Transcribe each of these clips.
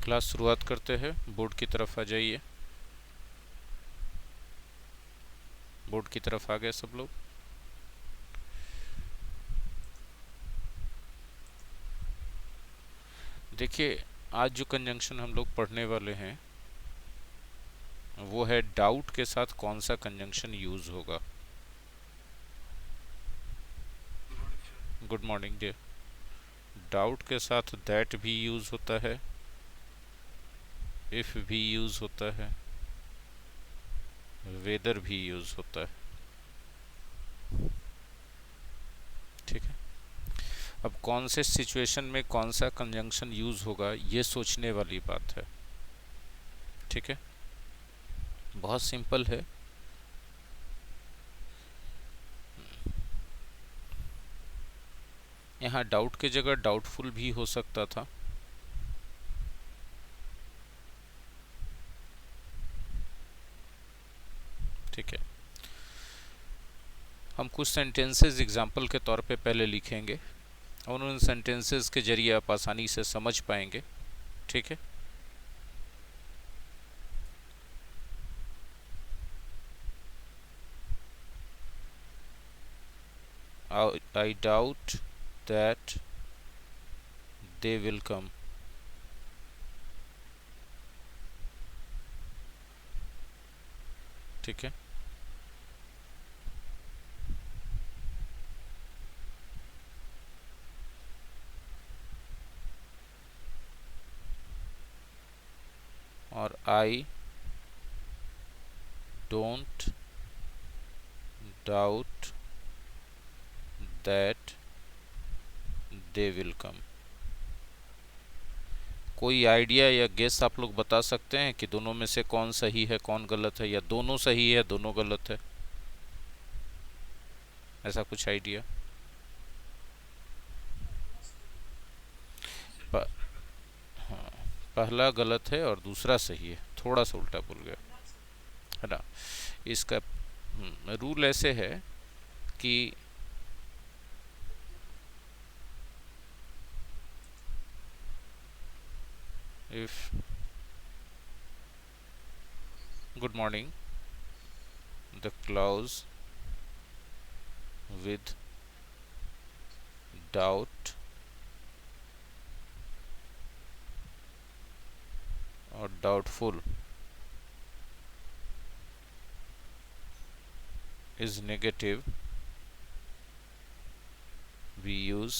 Class शुरुआत करते हैं। बोर्ड की तरफ आ जाइए। बोर्ड की तरफ आ गए सब लोग। देखिए, आज जो कंजंक्शन हम लोग पढ़ने वाले हैं वो है डाउट के साथ कौन सा कंजंक्शन यूज होगा। Good morning dear. डाउट के साथ दैट भी यूज होता है, इफ भी यूज होता है, वेदर भी यूज होता है। ठीक है। अब कौन से सिचुएशन में कौन सा कंजंक्शन यूज होगा ये सोचने वाली बात है। ठीक है, बहुत सिंपल है। यहाँ डाउट की जगह डाउटफुल भी हो सकता था। ठीक है, हम कुछ सेंटेंसेस एग्जाम्पल के तौर पे पहले लिखेंगे और उन सेंटेंसेस के जरिए आप आसानी से समझ पाएंगे। ठीक है, I doubt that they will come. ठीक है, और I don't doubt that they will come. कोई आइडिया या गेस आप लोग बता सकते हैं कि दोनों में से कौन सही है कौन गलत है, या दोनों सही है दोनों गलत है? ऐसा कुछ आइडिया? प, हाँ, पहला गलत है और दूसरा सही है। थोड़ा सा उल्टा बोल गया है ना। इसका रूल ऐसे है कि if good morning the clause with doubt or doubtful is negative, we use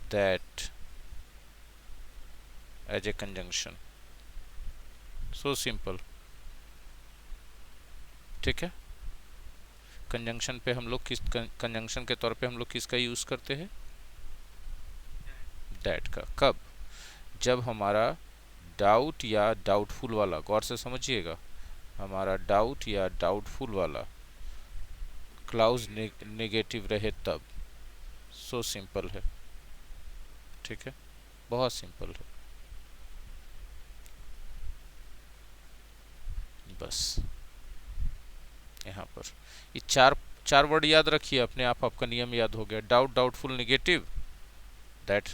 that as a conjunction. So simple. ठीक है, कंजंक्शन पे हम लोग कंजंक्शन के तौर पे हम लोग किसका यूज करते हैं? दैट का। कब? जब हमारा डाउट या डाउटफुल वाला, गौर से समझिएगा, हमारा डाउट या डाउटफुल वाला क्लाउज नेगेटिव रहे तब। सो सिंपल है। ठीक है, बहुत सिंपल है। बस यहाँ पर ये चार चार वर्ड याद रखिए, अपने आप आपका नियम याद हो गया। Doubt, doubtful, negative, that.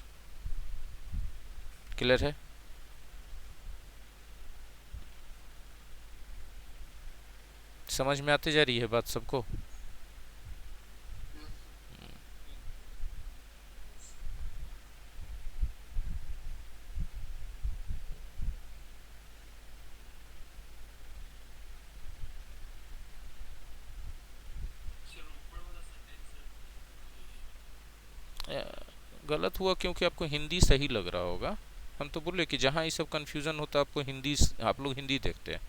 Clear है? समझ में आती जा रही है बात सबको? गलत हुआ क्योंकि आपको हिंदी सही लग रहा होगा। हम तो बोले कि जहाँ ये सब कन्फ्यूज़न होता है आपको हिंदी, आप लोग हिंदी देखते हैं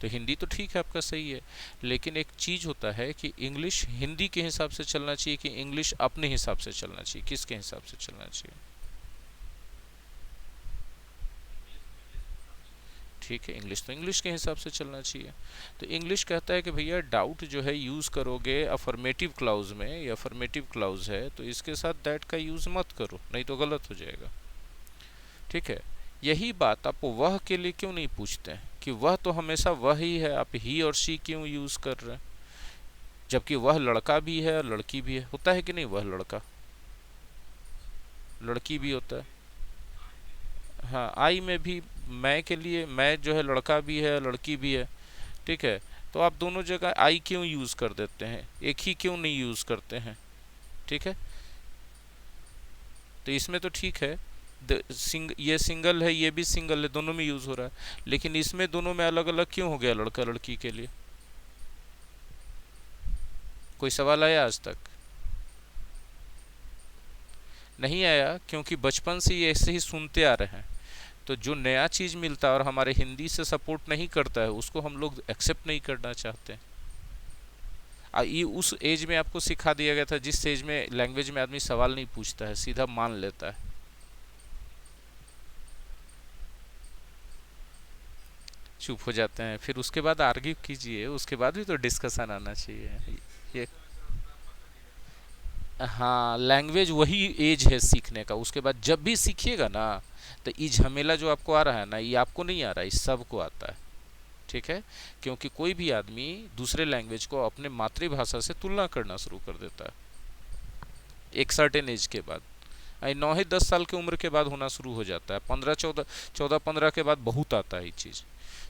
तो हिंदी तो ठीक है आपका सही है, लेकिन एक चीज़ होता है कि इंग्लिश हिंदी के हिसाब से चलना चाहिए कि इंग्लिश अपने हिसाब से चलना चाहिए। किसके हिसाब से चलना चाहिए? ठीक है, इंग्लिश तो इंग्लिश के हिसाब से चलना चाहिए। तो इंग्लिश कहता है कि भैया डाउट जो है यूज़ करोगे अफर्मेटिव क्लाउज में, या अफर्मेटिव क्लाउज है तो इसके साथ दैट का यूज़ मत करो, नहीं तो गलत हो जाएगा। ठीक है, यही बात आप वह के लिए क्यों नहीं पूछते हैं कि वह तो हमेशा वह ही है, आप ही और शी क्यों यूज़ कर रहे हैं? जबकि वह लड़का भी है और लड़की भी है। होता है कि नहीं? वह लड़का, लड़की भी होता है। हाँ, आई में भी मैं के लिए मैं जो है लड़का भी है लड़की भी है, ठीक है। तो आप दोनों जगह आई क्यों यूज़ कर देते हैं, एक ही क्यों नहीं यूज़ करते हैं, ठीक है। तो इसमें तो ठीक है, ये सिंगल है ये भी सिंगल है, दोनों में यूज़ हो रहा है, लेकिन इसमें दोनों में अलग अलग क्यों हो गया लड़का लड़की के लिए? कोई सवाल आया आज तक? नहीं आया, क्योंकि बचपन से ये ऐसे ही सुनते आ रहे हैं। तो जो नया चीज़ मिलता है और हमारे हिंदी से सपोर्ट नहीं करता है उसको हम लोग एक्सेप्ट नहीं करना चाहते हैं। ये उस एज में आपको सिखा दिया गया था जिस एज में लैंग्वेज में आदमी सवाल नहीं पूछता है, सीधा मान लेता है। चुप हो जाते हैं, फिर उसके बाद आर्ग्यू कीजिए, उसके बाद भी तो डिस्कशन आना चाहिए। ये हाँ, लैंग्वेज वही एज है सीखने का, उसके बाद जब भी सीखिएगा ना, तो ये झमेला जो आपको आ रहा है ना, ये आपको नहीं आ रहा है, ये सबको आता है, ठीक है। क्योंकि कोई भी आदमी दूसरे लैंग्वेज को अपने मातृभाषा से तुलना करना शुरू कर देता है एक सर्टेन एज के बाद। 9 ही 10 साल की उम्र के बाद होना शुरू हो जाता है, 15 14 14 15 के बाद बहुत आता है ये चीज़।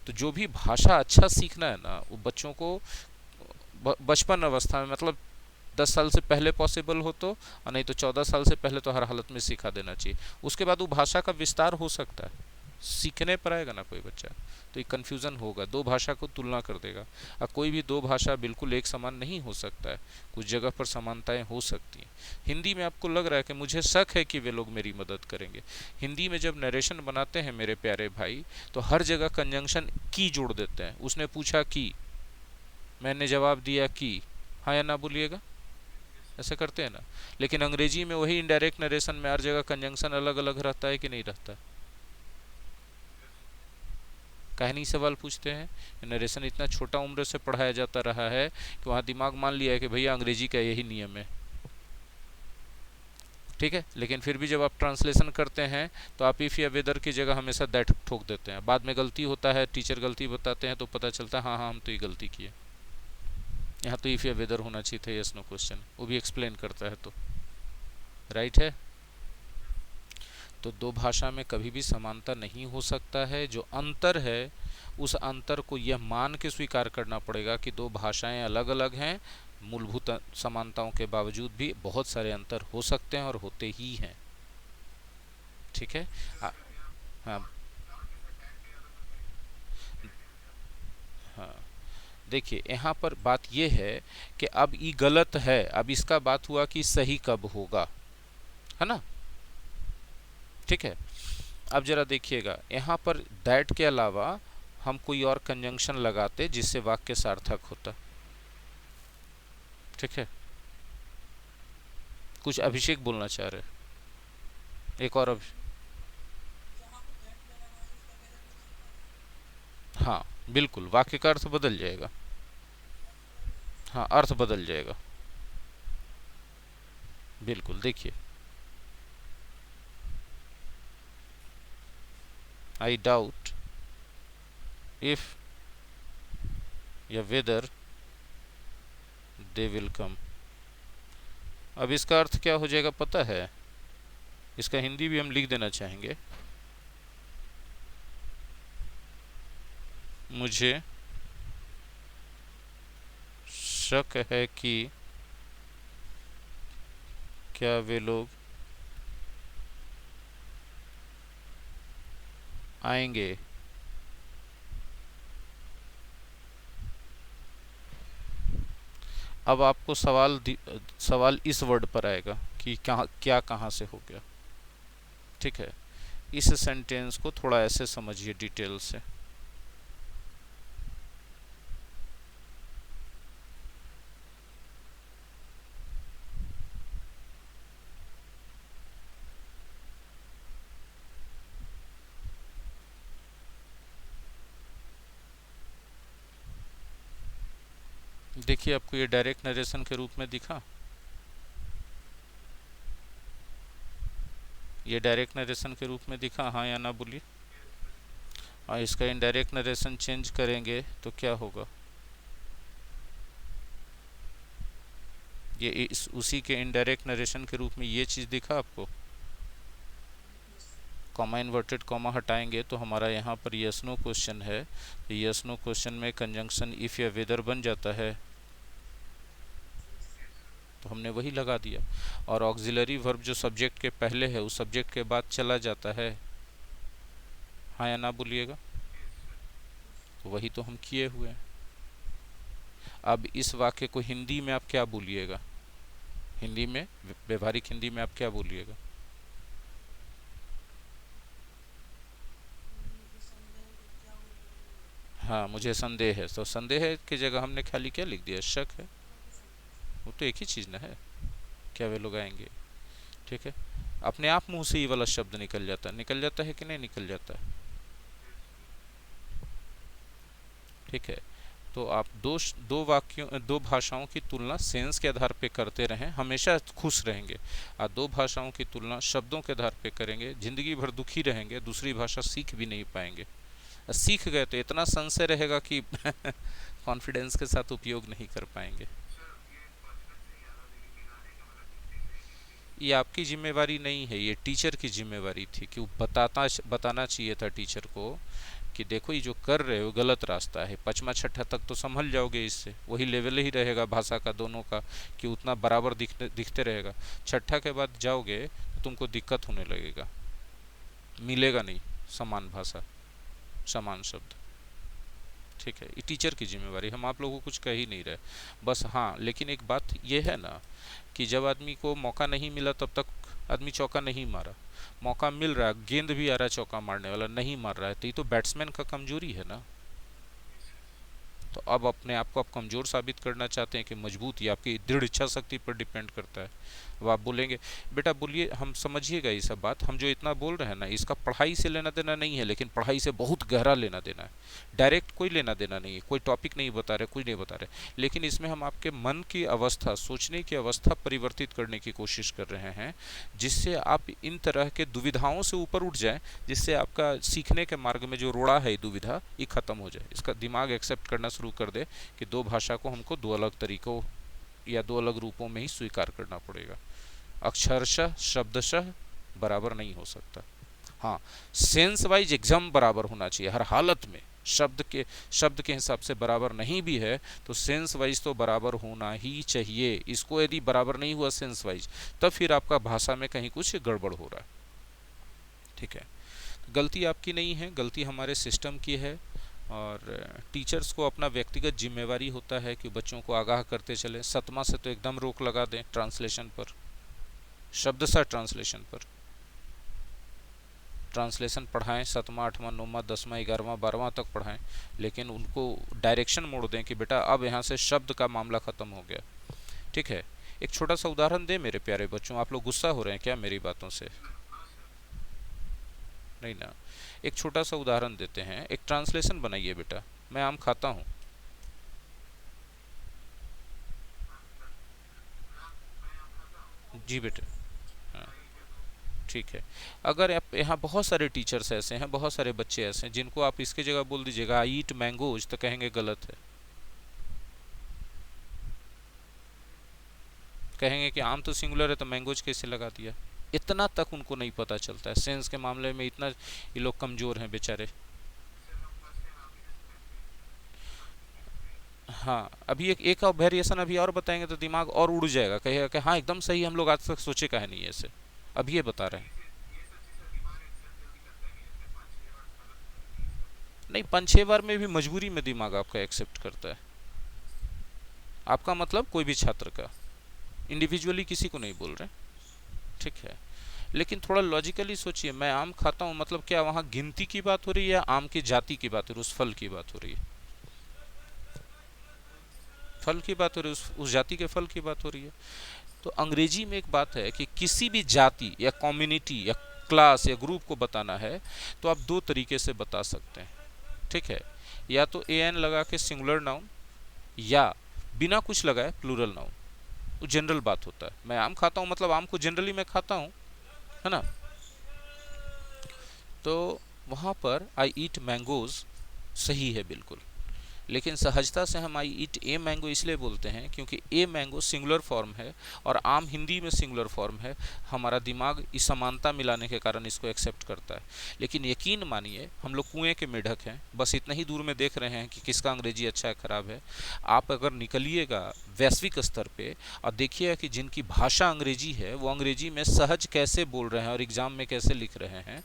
तो जो भी भाषा अच्छा सीखना है ना, वो बच्चों को बचपन अवस्था में, मतलब 10 साल से पहले पॉसिबल हो तो, और नहीं तो 14 साल से पहले तो हर हालत में सिखा देना चाहिए। उसके बाद वो भाषा का विस्तार हो सकता है, सीखने पर आएगा ना कोई बच्चा, तो ये कन्फ्यूज़न होगा, दो भाषा को तुलना कर देगा। अब कोई भी दो भाषा बिल्कुल एक समान नहीं हो सकता है, कुछ जगह पर समानताएं हो सकती हैं। हिंदी में आपको लग रहा है कि मुझे शक है कि वे लोग मेरी मदद करेंगे, हिंदी में जब नरेशन बनाते हैं मेरे प्यारे भाई, तो हर जगह कंजंक्शन की जोड़ देते हैं। उसने पूछा कि, मैंने जवाब दिया कि, हाँ या ना बोलिएगा, ऐसे करते हैं ना। लेकिन अंग्रेजी में वही इनडायरेक्ट नरेशन में हर जगह कंजंक्शन अलग अलग रहता है कि नहीं रहता? काहे नहीं सवाल पूछते हैं? नरेशन इतना छोटा उम्र से पढ़ाया जाता रहा है कि वहाँ दिमाग मान लिया है कि भैया अंग्रेजी का यही नियम है, ठीक है। लेकिन फिर भी जब आप ट्रांसलेशन करते हैं तो आप इफ़ या वेदर की जगह हमेशा दैट ठोक देते हैं। बाद में गलती होता है, टीचर गलती बताते हैं तो पता चलता है हाँ हाँ हम तो ये गलती किए, यहाँ तो इफ़ या वेदर होना चाहिए था, यस नो क्वेश्चन, वो भी एक्सप्लेन करता है तो राइट है। तो दो भाषा में कभी भी समानता नहीं हो सकता है, जो अंतर है उस अंतर को यह मान के स्वीकार करना पड़ेगा कि दो भाषाएं अलग अलग हैं। मूलभूत समानताओं के बावजूद भी बहुत सारे अंतर हो सकते हैं और होते ही हैं, ठीक है। हाँ हाँ, देखिए यहाँ पर बात यह है कि अब ये गलत है, अब इसका बात हुआ कि सही कब होगा, है ना, ठीक है। अब जरा देखिएगा यहाँ पर दैट के अलावा हम कोई और कंजंक्शन लगाते जिससे वाक्य सार्थक होता, ठीक है। कुछ अभिषेक बोलना चाह रहे, एक और हाँ बिल्कुल, वाक्य का अर्थ बदल जाएगा। हाँ, अर्थ बदल जाएगा, बिल्कुल। देखिए, आई डाउट इफ या वेदर दे विल कम। अब इसका अर्थ क्या हो जाएगा पता है? इसका हिंदी भी हम लिख देना चाहेंगे, मुझे शक है कि क्या वे लोग आएंगे। अब आपको सवाल इस वर्ड पर आएगा कि क्या कहाँ से हो गया, ठीक है। इस सेंटेंस को थोड़ा ऐसे समझिए डिटेल से। देखिए, आपको ये डायरेक्ट नरेशन के रूप में दिखा, ये डायरेक्ट नरेशन के रूप में दिखा, हाँ या ना बोलिए। और इसका इनडायरेक्ट नरेशन चेंज करेंगे तो क्या होगा? ये उसी के इनडायरेक्ट नरेशन के रूप में ये चीज़ दिखा आपको। कॉमा इन्वर्टेड कॉमा हटाएंगे तो हमारा यहाँ पर यस नो क्वेश्चन है, तो यस नो क्वेश्चन में कंजंक्शन इफ़ या वेदर बन जाता है, तो हमने वही लगा दिया। और ऑक्सिलरी वर्ब जो सब्जेक्ट के पहले है उस सब्जेक्ट के बाद चला जाता है, हाँ या ना बोलिएगा, तो वही तो हम किए हुए हैं। अब इस वाक्य को हिंदी में आप क्या बोलिएगा, हिंदी में व्यवहारिक हिंदी में आप क्या बोलिएगा? हाँ, मुझे संदेह है, तो संदेह है की जगह हमने खाली क्या लिख दिया, शक है। वो तो एक ही चीज़ ना है, क्या वे लोग आएंगे? ठीक है, अपने आप मुंह से ये वाला शब्द निकल जाता है कि नहीं निकल जाता है? ठीक है, तो आप दो भाषाओं की तुलना सेंस के आधार पे करते रहें, हमेशा खुश रहेंगे। आप दो भाषाओं की तुलना शब्दों के आधार पे करेंगे, जिंदगी भर दुखी रहेंगे, दूसरी भाषा सीख भी नहीं पाएंगे। सीख गए तो इतना संशय रहेगा कि कॉन्फिडेंस के साथ उपयोग नहीं कर पाएंगे। ये आपकी जिम्मेवारी नहीं है, ये टीचर की जिम्मेवारी थी कि वो बताना चाहिए था टीचर को कि देखो ये जो कर रहे हो गलत रास्ता है। पचमा छठा तक तो संभल जाओगे, इससे वही लेवल ही रहेगा भाषा का दोनों का कि उतना बराबर दिखते रहेगा। छठा के बाद जाओगे तो तुमको दिक्कत होने लगेगा, मिलेगा नहीं समान भाषा समान शब्द। ठीक है, ये टीचर की जिम्मेवारी, हम आप लोगों को कुछ कह ही नहीं रहे बस। हाँ, लेकिन एक बात ये है ना कि जब आदमी को मौका नहीं मिला तब तक आदमी चौका नहीं मारा, मौका मिल रहा है, गेंद भी आ रहा है चौका मारने वाला नहीं मार रहा है, तो ये तो बैट्समैन का कमजोरी है ना। तो अब अपने आप को आप कमज़ोर साबित करना चाहते हैं कि मजबूत, ये आपकी दृढ़ इच्छा शक्ति पर डिपेंड करता है। अब आप बोलेंगे बेटा बोलिए, हम समझिएगा ये सब बात, हम जो इतना बोल रहे हैं ना इसका पढ़ाई से लेना देना नहीं है, लेकिन पढ़ाई से बहुत गहरा लेना देना है। डायरेक्ट कोई लेना देना नहीं है, कोई टॉपिक नहीं बता रहे, कुछ नहीं बता रहे, लेकिन इसमें हम आपके मन की अवस्था, सोचने की अवस्था परिवर्तित करने की कोशिश कर रहे हैं, जिससे आप इन तरह के दुविधाओं से ऊपर उठ जाएं, जिससे आपका सीखने के मार्ग में जो रोड़ा है दुविधा ये खत्म हो जाए। इसका दिमाग एक्सेप्ट करना शुरू कर दे कि दो भाषा को हमको दो अलग तरीकों या दो अलग रूपों में ही स्वीकार करना पड़ेगा, अक्षरशः शब्दशः बराबर नहीं हो सकता। हाँ, सेंस वाइज एग्जाम बराबर होना चाहिए हर हालत में, शब्द के हिसाब से बराबर नहीं भी है तो सेंस वाइज तो बराबर होना ही चाहिए। इसको यदि बराबर नहीं हुआ सेंस वाइज, तब फिर आपका भाषा में कहीं कुछ गड़बड़ हो रहा है। ठीक है, गलती आपकी नहीं है, गलती हमारे सिस्टम की है। और टीचर्स को अपना व्यक्तिगत जिम्मेवारी होता है कि बच्चों को आगाह करते चलें। सतमा से तो एकदम रोक लगा दें ट्रांसलेशन पर, शब्दशः ट्रांसलेशन पर। ट्रांसलेशन पढ़ाएं, सतमा आठवां नौवां 10वां 11वां 12वां तक पढ़ाएं, लेकिन उनको डायरेक्शन मोड़ दें कि बेटा अब यहाँ से शब्द का मामला ख़त्म हो गया। ठीक है, एक छोटा सा उदाहरण दें मेरे प्यारे बच्चों, आप लोग गुस्सा हो रहे हैं क्या मेरी बातों से? नहीं ना, एक छोटा सा उदाहरण देते हैं। एक ट्रांसलेशन बनाइए बेटा, मैं आम खाता हूँ। जी बेटा, हाँ ठीक है। अगर आप यहाँ बहुत सारे टीचर्स ऐसे हैं, बहुत सारे बच्चे ऐसे हैं जिनको आप इसके जगह बोल दीजिएगा आई ईट मैंगोज, तो कहेंगे गलत है, कहेंगे कि आम तो सिंगुलर है तो मैंगोज कैसे लगा दिया। इतना तक उनको नहीं पता चलता है, सेंस के मामले में इतना ये लोग कमज़ोर हैं बेचारे। हाँ, अभी एक और वेरिएशन अभी और बताएंगे तो दिमाग और उड़ जाएगा, कहेगा कि हाँ एकदम सही, हम लोग आज तक सोचे का है नहीं ऐसे। अभी ये बता रहे हैं, नहीं 5-6 बार में भी मजबूरी में दिमाग आपका एक्सेप्ट करता है। आपका मतलब कोई भी छात्र का, इंडिविजुअली किसी को नहीं बोल रहे। ठीक है, लेकिन थोड़ा लॉजिकली सोचिए, मैं आम खाता हूँ मतलब क्या वहाँ गिनती की बात हो रही है या आम की जाति की बात हो रही है, उस फल की बात हो रही है? फल की बात हो रही है, उस जाति के फल की बात हो रही है। तो अंग्रेजी में एक बात है कि किसी भी जाति या कम्युनिटी या क्लास या ग्रुप को बताना है तो आप दो तरीके से बता सकते हैं। ठीक है, या तो ए एन लगा के सिंगुलर नाउन, या बिना कुछ लगाए प्लूरल नाउन। वो जनरल बात होता है, मैं आम खाता हूँ मतलब आम को जनरली मैं खाता हूँ, है ना। तो वहाँ पर आई ईट मैंगोज सही है बिल्कुल, लेकिन सहजता से हम आई ईट ए मैंगो इसलिए बोलते हैं क्योंकि ए मैंगो सिंगुलर फॉर्म है और आम हिंदी में सिंगुलर फॉर्म है। हमारा दिमाग इस समानता मिलाने के कारण इसको एक्सेप्ट करता है। लेकिन यकीन मानिए हम लोग कुएं के मेढक हैं, बस इतना ही दूर में देख रहे हैं कि किसका अंग्रेजी अच्छा है खराब है। आप अगर निकलिएगा वैश्विक स्तर पे और देखिएगा कि जिनकी भाषा अंग्रेजी है वो अंग्रेजी में सहज कैसे बोल रहे हैं और एग्जाम में कैसे लिख रहे हैं,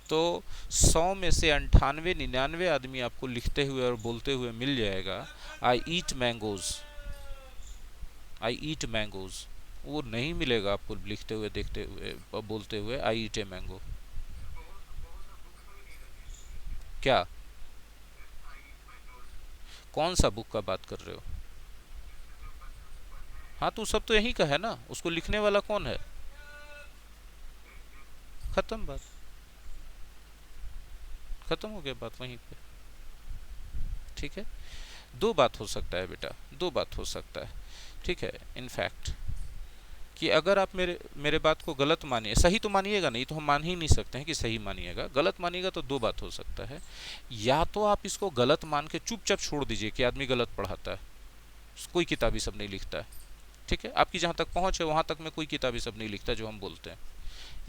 तो 100 में से 98-99 आदमी आपको लिखते हुए और बोलते हुए मिल जाएगा आई ईट मैंगोज, आई ईट मैंगोज। वो नहीं मिलेगा आपको लिखते हुए, देखते हुए और बोलते हुए आई ईट ए मैंगो। क्या? कौन सा बुक का बात कर रहे हो? हाँ तो सब तो यही का है ना, उसको लिखने वाला कौन है? खत्म बात, खत्म हो गया बात वहीं पे। ठीक है, दो बात हो सकता है बेटा, दो बात हो सकता है। ठीक है, इनफैक्ट कि अगर आप मेरे मेरे बात को गलत मानिए, सही तो मानिएगा नहीं, तो हम मान ही नहीं सकते हैं कि सही मानिएगा, गलत मानिएगा तो दो बात हो सकता है। या तो आप इसको गलत मान के चुपचाप छोड़ दीजिए कि आदमी गलत पढ़ाता है, कोई किताबी सब नहीं लिखता है। ठीक है, आपकी जहाँ तक पहुँच है वहाँ तक में कोई किताबी सब नहीं लिखता जो हम बोलते हैं।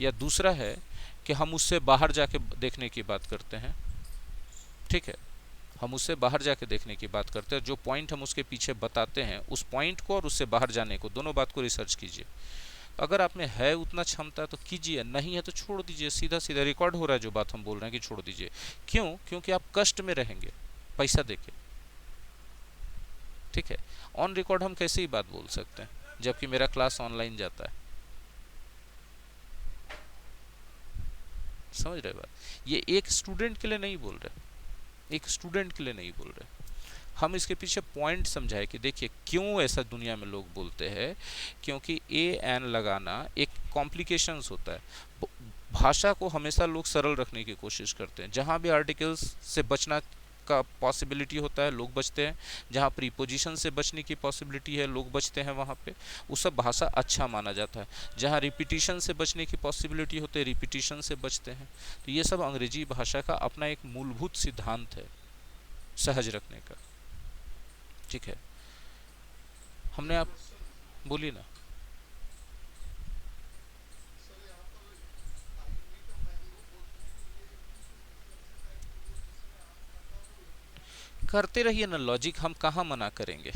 या दूसरा है कि हम उससे बाहर जाके देखने की बात करते हैं। ठीक है, हम उससे बाहर जाके देखने की बात करते हैं, जो पॉइंट हम उसके पीछे बताते हैं उस पॉइंट को और उससे बाहर जाने को, दोनों बात को रिसर्च कीजिए। अगर आप में है उतना क्षमता तो कीजिए, नहीं है तो छोड़ दीजिए। सीधा सीधा रिकॉर्ड हो रहा है जो बात हम बोल रहे हैं कि छोड़ दीजिए। क्यों? क्योंकि आप कष्ट में रहेंगे पैसा देके। ठीक है, ऑन रिकॉर्ड हम कैसे ही बात बोल सकते हैं जबकि मेरा क्लास ऑनलाइन जाता है। समझ रहे बात? ये एक स्टूडेंट के लिए नहीं बोल रहे, एक स्टूडेंट के लिए नहीं बोल रहे, हम इसके पीछे पॉइंट समझाए कि देखिए क्यों ऐसा दुनिया में लोग बोलते हैं। क्योंकि ए एन लगाना एक कॉम्प्लिकेशंस होता है। भाषा को हमेशा लोग सरल रखने की कोशिश करते हैं, जहाँ भी आर्टिकल्स से बचना का पॉसिबिलिटी होता है लोग बचते हैं, जहाँ प्रीपोजिशन से बचने की पॉसिबिलिटी है लोग बचते हैं, वहाँ पे वो सब भाषा अच्छा माना जाता है। जहाँ रिपीटिशन से बचने की पॉसिबिलिटी होती है रिपीटिशन से बचते हैं। तो ये सब अंग्रेजी भाषा का अपना एक मूलभूत सिद्धांत है सहज रखने का। ठीक है, हमने आप बोली ना। करते रहिए ना लॉजिक, हम कहाँ मना करेंगे।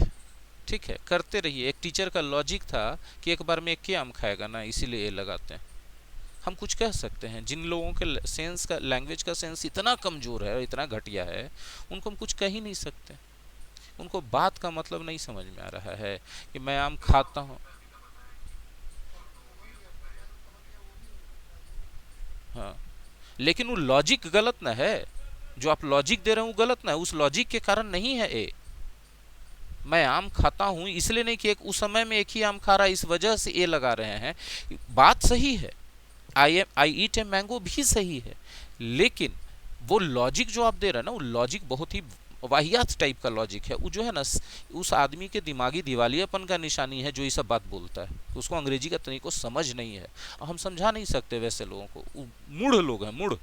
ठीक है, करते रहिए। एक टीचर का लॉजिक था कि एक बार में एक ही आम खाएगा ना, इसीलिए ये लगाते हैं। हम कुछ कह सकते हैं, जिन लोगों के सेंस का, लैंग्वेज का सेंस इतना कमज़ोर है और इतना घटिया है, उनको हम कुछ कह ही नहीं सकते। उनको बात का मतलब नहीं समझ में आ रहा है कि मैं आम खाता हूँ। हाँ, लेकिन वो लॉजिक गलत ना है, जो आप लॉजिक दे रहे हो वो गलत ना है, उस लॉजिक के कारण नहीं है ए। मैं आम खाता हूँ इसलिए नहीं कि एक उस समय में एक ही आम खा रहा है इस वजह से ए लगा रहे हैं। बात सही है, आई ईट ए मैंगो भी सही है, लेकिन वो लॉजिक जो आप दे रहे हैं ना, वो लॉजिक बहुत ही वाहियात टाइप का लॉजिक है। वो जो है ना, उस आदमी के दिमागी दिवालियापन का निशानी है जो ये सब बात बोलता है। उसको अंग्रेजी का तरीको समझ नहीं है, हम समझा नहीं सकते वैसे लोगों को। मूढ़ लोग हैं, मूढ़।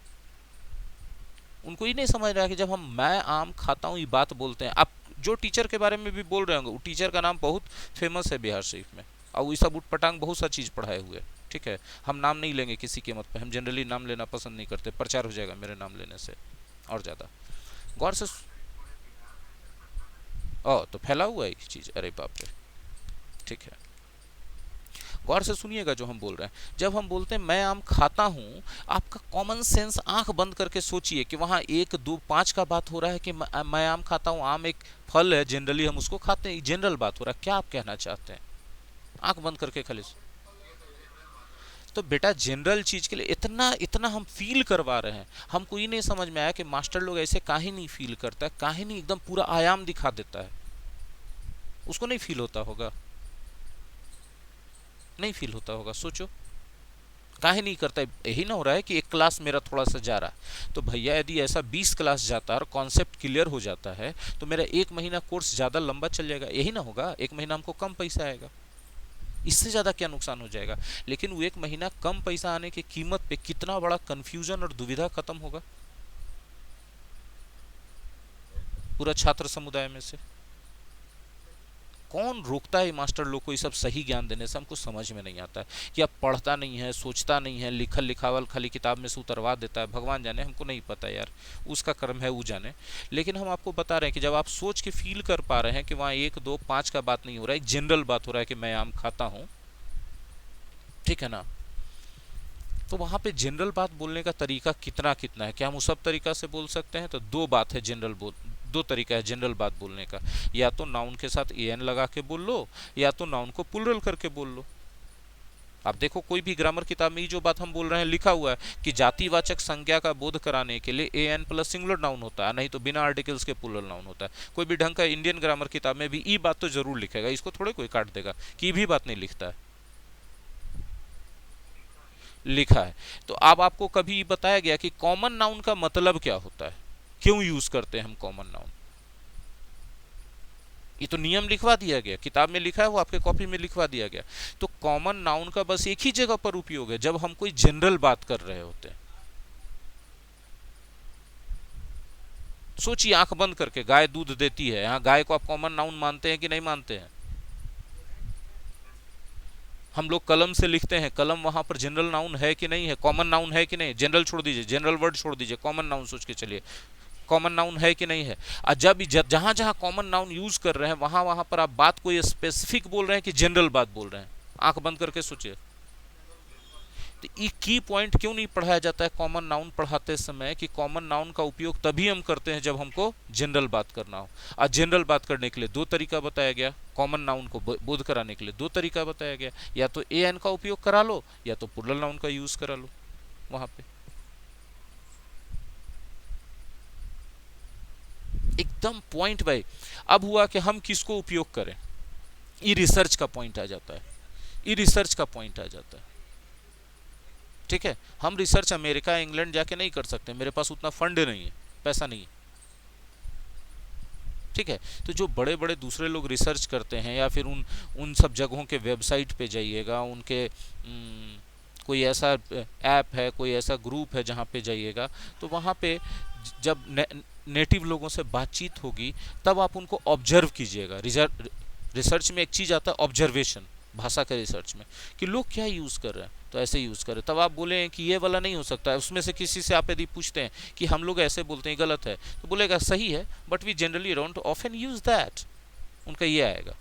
उनको ही नहीं समझ रहा कि जब हम मैं आम खाता हूँ ये बात बोलते हैं। आप जो टीचर के बारे में भी बोल रहे होंगे, वो टीचर का नाम बहुत फेमस है बिहार शरीफ में, और वो सब उठ पटांग बहुत सा चीज़ पढ़ाए हुए। ठीक है, हम नाम नहीं लेंगे किसी कीमत पे, हम जनरली नाम लेना पसंद नहीं करते, प्रचार हो जाएगा मेरे नाम लेने से और ज़्यादा। गौर से तो फैला हुआ है ये चीज़, अरे बाप रे। ठीक है, गौर से सुनिएगा जो हम बोल रहे हैं। जब हम बोलते हैं मैं आम खाता हूँ, आपका कॉमन सेंस आंख बंद करके सोचिए कि वहाँ 1 2 5 का बात हो रहा है कि मैं आम खाता हूँ। आम एक फल है, जनरली हम उसको खाते हैं, जनरल बात हो रहा है। क्या आप कहना चाहते हैं? आंख बंद करके खाली। तो बेटा जनरल चीज के लिए इतना इतना हम फील करवा रहे हैं, हमको ये नहीं समझ में आया कि मास्टर लोग ऐसे काहे नहीं फील करता है, काहे नहीं एकदम पूरा आयाम दिखा देता है। उसको नहीं फील होता होगा, नहीं फील होता होगा, सोचो काहे नहीं करता है। यही ना हो रहा है कि एक क्लास मेरा थोड़ा सा जा रहा है, तो भैया यदि ऐसा 20 क्लास जाता है और कॉन्सेप्ट क्लियर हो जाता है तो मेरा 1 महीना कोर्स ज़्यादा लंबा चल जाएगा। यही ना होगा, 1 महीना हमको कम पैसा आएगा, इससे ज़्यादा क्या नुकसान हो जाएगा। लेकिन वो 1 महीना कम पैसा आने की कीमत पे कितना बड़ा कन्फ्यूजन और दुविधा खत्म होगा। पूरा छात्र समुदाय में से। कौन रोकता है मास्टर लोग को ये सब सही ज्ञान देने से? हमको समझ में नहीं आता है कि अब पढ़ता नहीं है, सोचता नहीं है, लिखल लिखावल खाली किताब में से उतरवा देता है, भगवान जाने, हमको नहीं पता यार, उसका कर्म है वो जाने। लेकिन हम आपको बता रहे हैं कि जब आप सोच के फील कर पा रहे हैं कि वहाँ एक दो पाँच का बात नहीं हो रहा है, एक जनरल बात हो रहा है कि मैं आम खाता हूँ, ठीक है ना, तो वहां पे जनरल बात बोलने का तरीका कितना कितना है? क्या हम उस सब तरीका से बोल सकते हैं? तो दो बात है जनरल बोल, दो तरीका है जनरल बात बोलने का। या तो नाउन के साथ एन लगा के बोल लो, या तो नाउन को प्लुरल करके बोल लो। आप देखो कोई भी ग्रामर किताब में ये जो बात हम बोल रहे हैं लिखा हुआ है कि जातिवाचक संज्ञा का बोध कराने के लिए A N plus singular noun होता है, नहीं तो बिना आर्टिकल्स के प्लुरल नाउन होता है। कोई भी ढंग का इंडियन ग्रामर किताब में भी ई बात तो जरूर लिखेगा, इसको थोड़े कोई काट देगा कि भी बात नहीं लिखता है, लिखा है। तो अब आपको कभी बताया गया कि कॉमन नाउन का मतलब क्या होता है, क्यों यूज करते हैं हम कॉमन नाउन? ये तो नियम लिखवा दिया गया, किताब में लिखा है, वो आपके कॉपी में लिखवा दिया गया। तो कॉमन नाउन का बस एक ही जगह पर उपयोग है, जब हम कोई जनरल बात कर रहे होते हैं। सोचिए आंख बंद करके, गाय दूध देती है, यहाँ गाय को आप कॉमन नाउन मानते हैं कि नहीं मानते हैं? हम लोग कलम से लिखते हैं, कलम वहां पर जनरल नाउन है कि नहीं है, कॉमन नाउन है कि नहीं? जनरल छोड़ दीजिए, जनरल वर्ड छोड़ दीजिए, कॉमन नाउन सोच के चलिए, कॉमन नाउन है कि नहीं है? और जब जहां जहां कॉमन नाउन यूज कर रहे हैं वहां वहां पर आप बात को स्पेसिफिक बोल रहे हैं कि जनरल बात बोल रहे हैं? आंख बंद करके सोचिए। तो ये की पॉइंट क्यों नहीं पढ़ाया जाता है कॉमन नाउन पढ़ाते समय, कि कॉमन नाउन का उपयोग तभी हम करते हैं जब हमको जनरल बात करना हो। और जनरल बात करने के लिए दो तरीका बताया गया, कॉमन नाउन को बोध कराने के लिए दो तरीका बताया गया, या तो ए एन का उपयोग करा लो या तो प्लुरल नाउन का यूज करा लो वहां पे। एकदम पॉइंट भाई। अब हुआ कि हम किसको उपयोग करें, ई रिसर्च का पॉइंट आ जाता है, ई रिसर्च का पॉइंट आ जाता है। ठीक है, हम रिसर्च अमेरिका इंग्लैंड जाके नहीं कर सकते, मेरे पास उतना फंड नहीं है, पैसा नहीं है। ठीक है, तो जो बड़े बड़े दूसरे लोग रिसर्च करते हैं, या फिर उन उन सब जगहों के वेबसाइट पे जाइएगा, उनके कोई ऐसा ऐप है, कोई ऐसा ग्रुप है जहाँ पे जाइएगा, तो वहाँ पे जब नेटिव लोगों से बातचीत होगी तब आप उनको ऑब्जर्व कीजिएगा। रिसर्च में एक चीज़ आता है ऑब्जर्वेशन, भाषा के रिसर्च में, कि लोग क्या यूज़ कर रहे हैं तो ऐसे यूज़ करें। तब आप बोले कि ये वाला नहीं हो सकता है, उसमें से किसी से आप यदि पूछते हैं कि हम लोग ऐसे बोलते हैं गलत है, तो बोलेगा सही है but we generally don't often use that, उनका ये आएगा।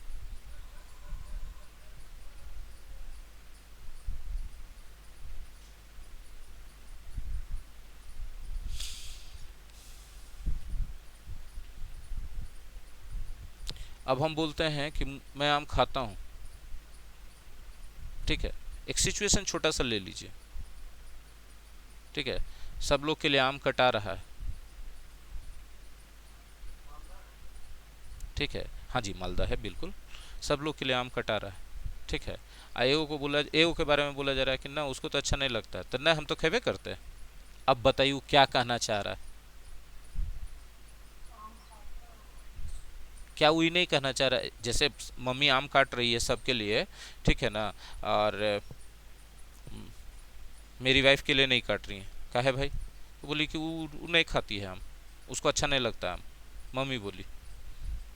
अब हम बोलते हैं कि मैं आम खाता हूँ, ठीक है, एक सिचुएशन छोटा सा ले लीजिए, ठीक है, सब लोग के लिए आम कटा रहा है, ठीक है, हाँ जी मालदा है बिल्कुल, सब लोग के लिए आम कटा रहा है, ठीक है। एओ को बोला, एओ के बारे में बोला जा रहा है कि ना उसको तो अच्छा नहीं लगता है, तो ना हम तो खेबे करते हैं। अब बताइए वो क्या कहना चाह रहा है? क्या वो ये नहीं कहना चाह रहा है जैसे मम्मी आम काट रही है सबके लिए, ठीक है ना, और मेरी वाइफ के लिए नहीं काट रही है, कहा है भाई? तो बोली कि वो नहीं खाती है आम, उसको अच्छा नहीं लगता आम, मम्मी बोली।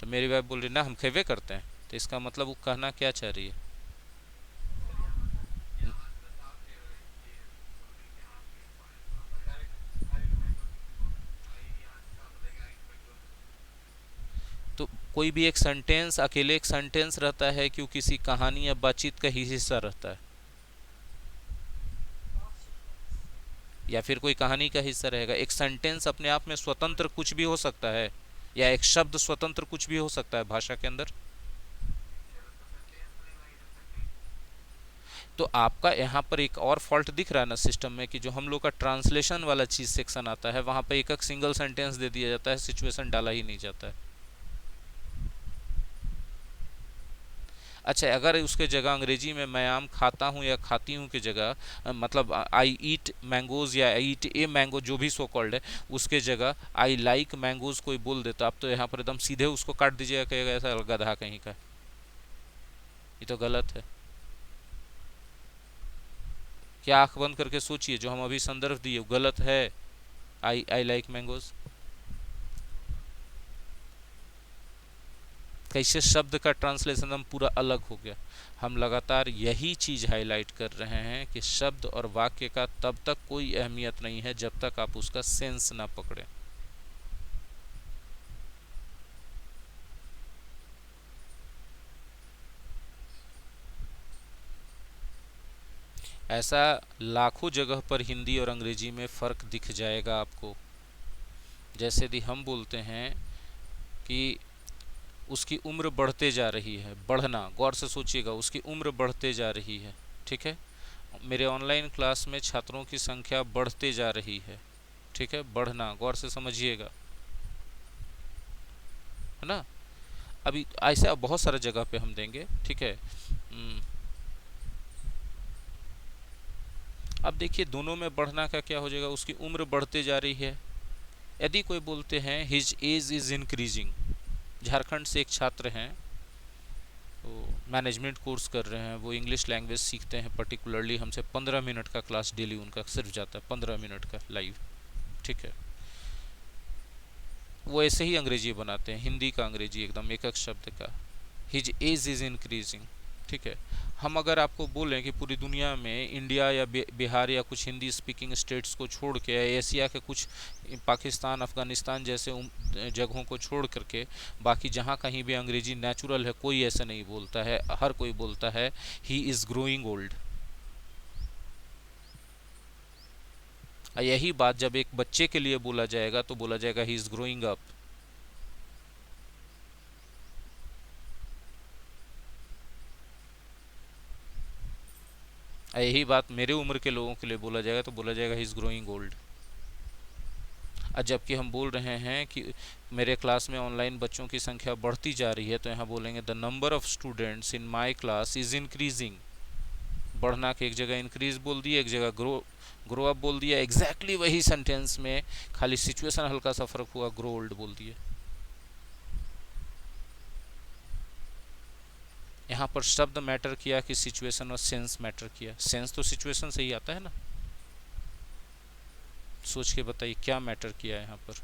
तो मेरी वाइफ बोल रही ना हम खेबे करते हैं, तो इसका मतलब वो कहना क्या चाह रही है? तो कोई भी एक सेंटेंस अकेले एक सेंटेंस रहता है कि वो किसी कहानी या बातचीत का ही हिस्सा रहता है, या फिर कोई कहानी का हिस्सा रहेगा? एक सेंटेंस अपने आप में स्वतंत्र कुछ भी हो सकता है, या एक शब्द स्वतंत्र कुछ भी हो सकता है भाषा के अंदर। तो आपका यहाँ पर एक और फॉल्ट दिख रहा है ना सिस्टम में, कि जो हम लोग का ट्रांसलेशन वाला चीज सेक्शन आता है वहां पे एक एक सिंगल सेंटेंस दे दिया जाता है, सिचुएशन डाला ही नहीं जाता है। अच्छा, अगर उसके जगह अंग्रेजी में मैं आम खाता हूँ या खाती हूँ की जगह मतलब आई ईट मैंगोज या आई ईट ए मैंगो जो भी सो कॉल्ड है, उसके जगह आई लाइक मैंगोज कोई बोल देता, आप तो यहाँ पर एकदम सीधे उसको काट दीजिएगा, कहेगा ऐसा गधा कहीं का, ये तो गलत है। क्या आंख बंद करके सोचिए, जो हम अभी संदर्भ दिए वो गलत है? आई आई लाइक मैंगोज, कैसे शब्द का ट्रांसलेशन हम पूरा अलग हो गया। हम लगातार यही चीज़ हाईलाइट कर रहे हैं कि शब्द और वाक्य का तब तक कोई अहमियत नहीं है जब तक आप उसका सेंस ना पकड़ें। ऐसा लाखों जगह पर हिंदी और अंग्रेजी में फ़र्क दिख जाएगा आपको। जैसे यदि हम बोलते हैं कि उसकी उम्र बढ़ते जा रही है, बढ़ना, गौर से सोचिएगा, उसकी उम्र बढ़ते जा रही है, ठीक है। मेरे ऑनलाइन क्लास में छात्रों की संख्या बढ़ते जा रही है, ठीक है, बढ़ना, गौर से समझिएगा, है ना। अभी ऐसे अब बहुत सारे जगह पे हम देंगे, ठीक है। अब देखिए दोनों में बढ़ना का क्या हो जाएगा, उसकी उम्र बढ़ते जा रही है। यदि कोई बोलते हैं his age is increasing, Jharkhand से एक छात्र हैं, वो मैनेजमेंट कोर्स कर रहे हैं, वो इंग्लिश लैंग्वेज सीखते हैं पर्टिकुलरली, हमसे 15 मिनट का क्लास डेली उनका सिर्फ जाता है, 15 मिनट का लाइव, ठीक है। वो ऐसे ही अंग्रेजी बनाते हैं, हिंदी का अंग्रेजी एकदम एक एक शब्द का, हिज एज इज़ इंक्रीजिंग, ठीक है। हम अगर आपको बोलें कि पूरी दुनिया में इंडिया या बिहार या कुछ हिंदी स्पीकिंग स्टेट्स को छोड़ के, एशिया के कुछ पाकिस्तान, अफ़गानिस्तान जैसे जगहों को छोड़ करके बाकी जहाँ कहीं भी अंग्रेजी नेचुरल है, कोई ऐसा नहीं बोलता है, हर कोई बोलता है ही इज़ ग्रोइंग ओल्ड। यही बात जब एक बच्चे के लिए बोला जाएगा तो बोला जाएगा ही इज़ ग्रोइंग अप। यही बात मेरे उम्र के लोगों के लिए बोला जाएगा तो बोला जाएगा ही इज़ ग्रोइंग ओल्ड। जबकि हम बोल रहे हैं कि मेरे क्लास में ऑनलाइन बच्चों की संख्या बढ़ती जा रही है, तो यहाँ बोलेंगे the number of students in my class is increasing. बढ़ना के एक जगह इंक्रीज बोल दिया, एक जगह ग्रो अप बोल दिया, एग्जैक्टली वही सेंटेंस में, खाली सिचुएशन हल्का सा फर्क हुआ, ग्रो ओल्ड बोल दिए। यहाँ पर शब्द मैटर किया कि सिचुएशन और सेंस मैटर किया। सेंस तो सिचुएशन से ही आता है ना। सोच के बताइए क्या मैटर किया यहाँ पर।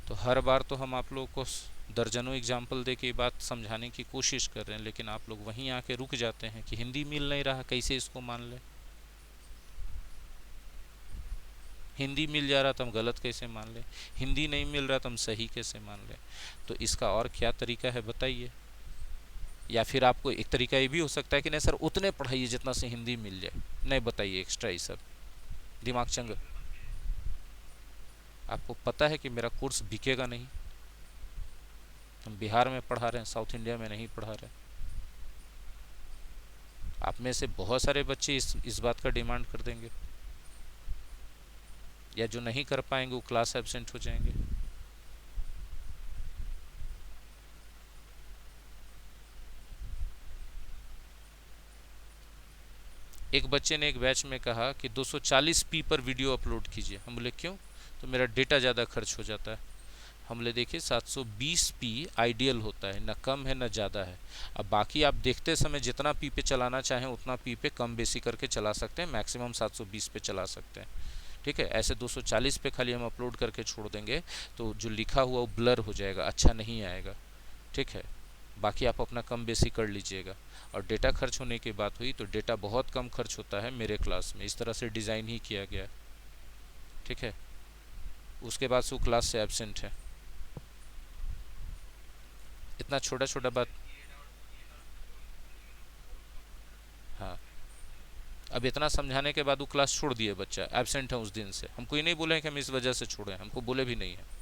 तो हर बार तो हम आप लोगों को दर्जनों एग्जाम्पल दे के बात समझाने की कोशिश कर रहे हैं, लेकिन आप लोग वहीं आके रुक जाते हैं कि हिंदी मिल नहीं रहा, कैसे इसको मान लें। हिंदी मिल जा रहा तो हम गलत कैसे मान लें, हिंदी नहीं मिल रहा तो हम सही कैसे मान लें। तो इसका और क्या तरीका है बताइए। या फिर आपको एक तरीका ये भी हो सकता है कि नहीं सर उतने पढ़ाइए जितना से हिंदी मिल जाए, नहीं बताइए एक्स्ट्रा ये सब दिमाग चंग। आपको पता है कि मेरा कोर्स बिकेगा नहीं, हम बिहार में पढ़ा रहे हैं, साउथ इंडिया में नहीं पढ़ा रहे। आप में से बहुत सारे बच्चे इस बात का डिमांड कर देंगे, या जो नहीं कर पाएंगे वो क्लास एब्सेंट हो जाएंगे। एक बच्चे ने एक बैच में कहा कि 240 पी पर वीडियो अपलोड कीजिए। हम बोले क्यों, तो मेरा डेटा ज़्यादा खर्च हो जाता है। हम बोले देखिए 720 पी आइडियल होता है, ना कम है ना ज़्यादा है। अब बाकी आप देखते समय जितना पी पे चलाना चाहें उतना पी पे कम बेसी करके चला सकते हैं, मैक्सिमम 720 पे चला सकते हैं, ठीक है। ऐसे 240 पे खाली हम अपलोड करके छोड़ देंगे तो जो लिखा हुआ वो ब्लर हो जाएगा, अच्छा नहीं आएगा, ठीक है। बाकी आप अपना कम बेसी कर लीजिएगा। और डेटा खर्च होने की बात हुई तो डेटा बहुत कम खर्च होता है मेरे क्लास में, इस तरह से डिज़ाइन ही किया गया है, ठीक है। उसके बाद से वो क्लास से एब्सेंट है। इतना छोटा छोटा बात। हाँ, अब इतना समझाने के बाद वो क्लास छोड़ दिए, बच्चा एब्सेंट है उस दिन से। हमको ये नहीं बोले हैं कि हम इस वजह से छोड़ें, हमको बोले भी नहीं है।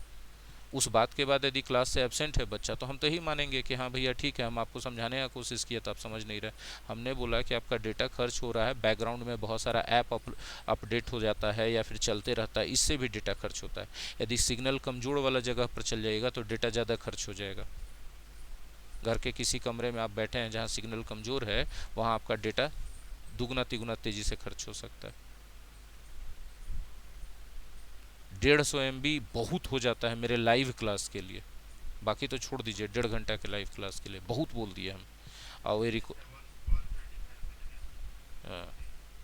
उस बात के बाद यदि क्लास से एब्सेंट है बच्चा तो हम तो ही मानेंगे कि हाँ भैया ठीक है, हम आपको समझाने का कोशिश किया तो आप समझ नहीं रहे। हमने बोला कि आपका डेटा खर्च हो रहा है, बैकग्राउंड में बहुत सारा ऐप अपडेट हो जाता है या फिर चलते रहता है, इससे भी डेटा खर्च होता है। यदि सिग्नल कमज़ोर वाला जगह पर चल जाएगा तो डेटा ज़्यादा खर्च हो जाएगा। घर के किसी कमरे में आप बैठे हैं जहाँ सिग्नल कमज़ोर है, वहाँ आपका डेटा दुगना तिगुना तेज़ी से खर्च हो सकता है। 150 MB बहुत हो जाता है मेरे लाइव क्लास के लिए, बाकी तो छोड़ दीजिए, 1.5 घंटा के लाइव क्लास के लिए बहुत बोल दिए हम। और ये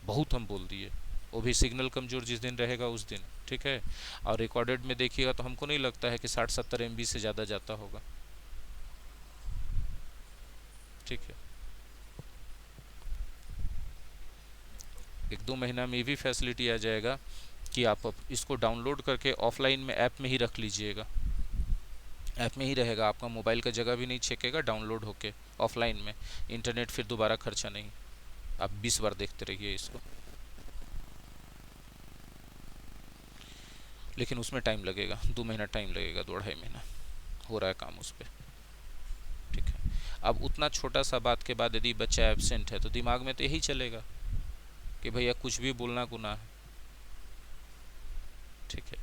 बहुत हम बोल दिए। वो भी सिग्नल कमज़ोर जिस दिन रहेगा उस दिन, ठीक है। और रिकॉर्डेड में देखिएगा तो हमको नहीं लगता है कि 60-70 MB से ज़्यादा जाता होगा, ठीक है। 1-2 महीना में ये भी फैसिलिटी आ जाएगा कि आप इसको डाउनलोड करके ऑफलाइन में ऐप में ही रख लीजिएगा, ऐप में ही रहेगा, आपका मोबाइल का जगह भी नहीं छेकेगा, डाउनलोड होके ऑफलाइन में, इंटरनेट फिर दोबारा खर्चा नहीं, आप 20 बार देखते रहिए इसको। लेकिन उसमें टाइम लगेगा, 2 महीना टाइम लगेगा, 2-2.5 महीना हो रहा है काम उस पर, ठीक है। अब उतना छोटा सा बात के बाद यदि बच्चा एब्सेंट है तो दिमाग में तो यही चलेगा कि भैया कुछ भी बोलना गुनाह है, ठीक है।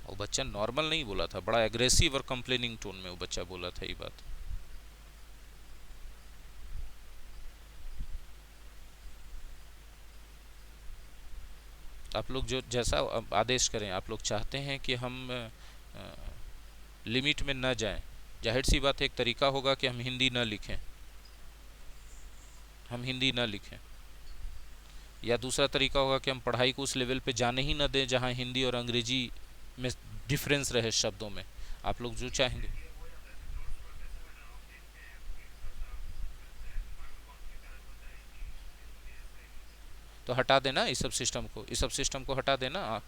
वो बच्चा नॉर्मल नहीं बोला था, बड़ा एग्रेसिव और कंप्लेनिंग टोन में वो बच्चा बोला था ये बात। आप लोग जो जैसा आदेश करें, आप लोग चाहते हैं कि हम लिमिट में न जाएं, जाहिर सी बात है एक तरीका होगा कि हम हिंदी न लिखें, हम हिंदी न लिखें, या दूसरा तरीका होगा कि हम पढ़ाई को उस लेवल पे जाने ही न दें जहां हिंदी और अंग्रेजी में डिफरेंस रहे शब्दों में, आप लोग जो चाहेंगे। तो हटा देना इस सब सिस्टम को, इस सब सिस्टम को हटा देना आप।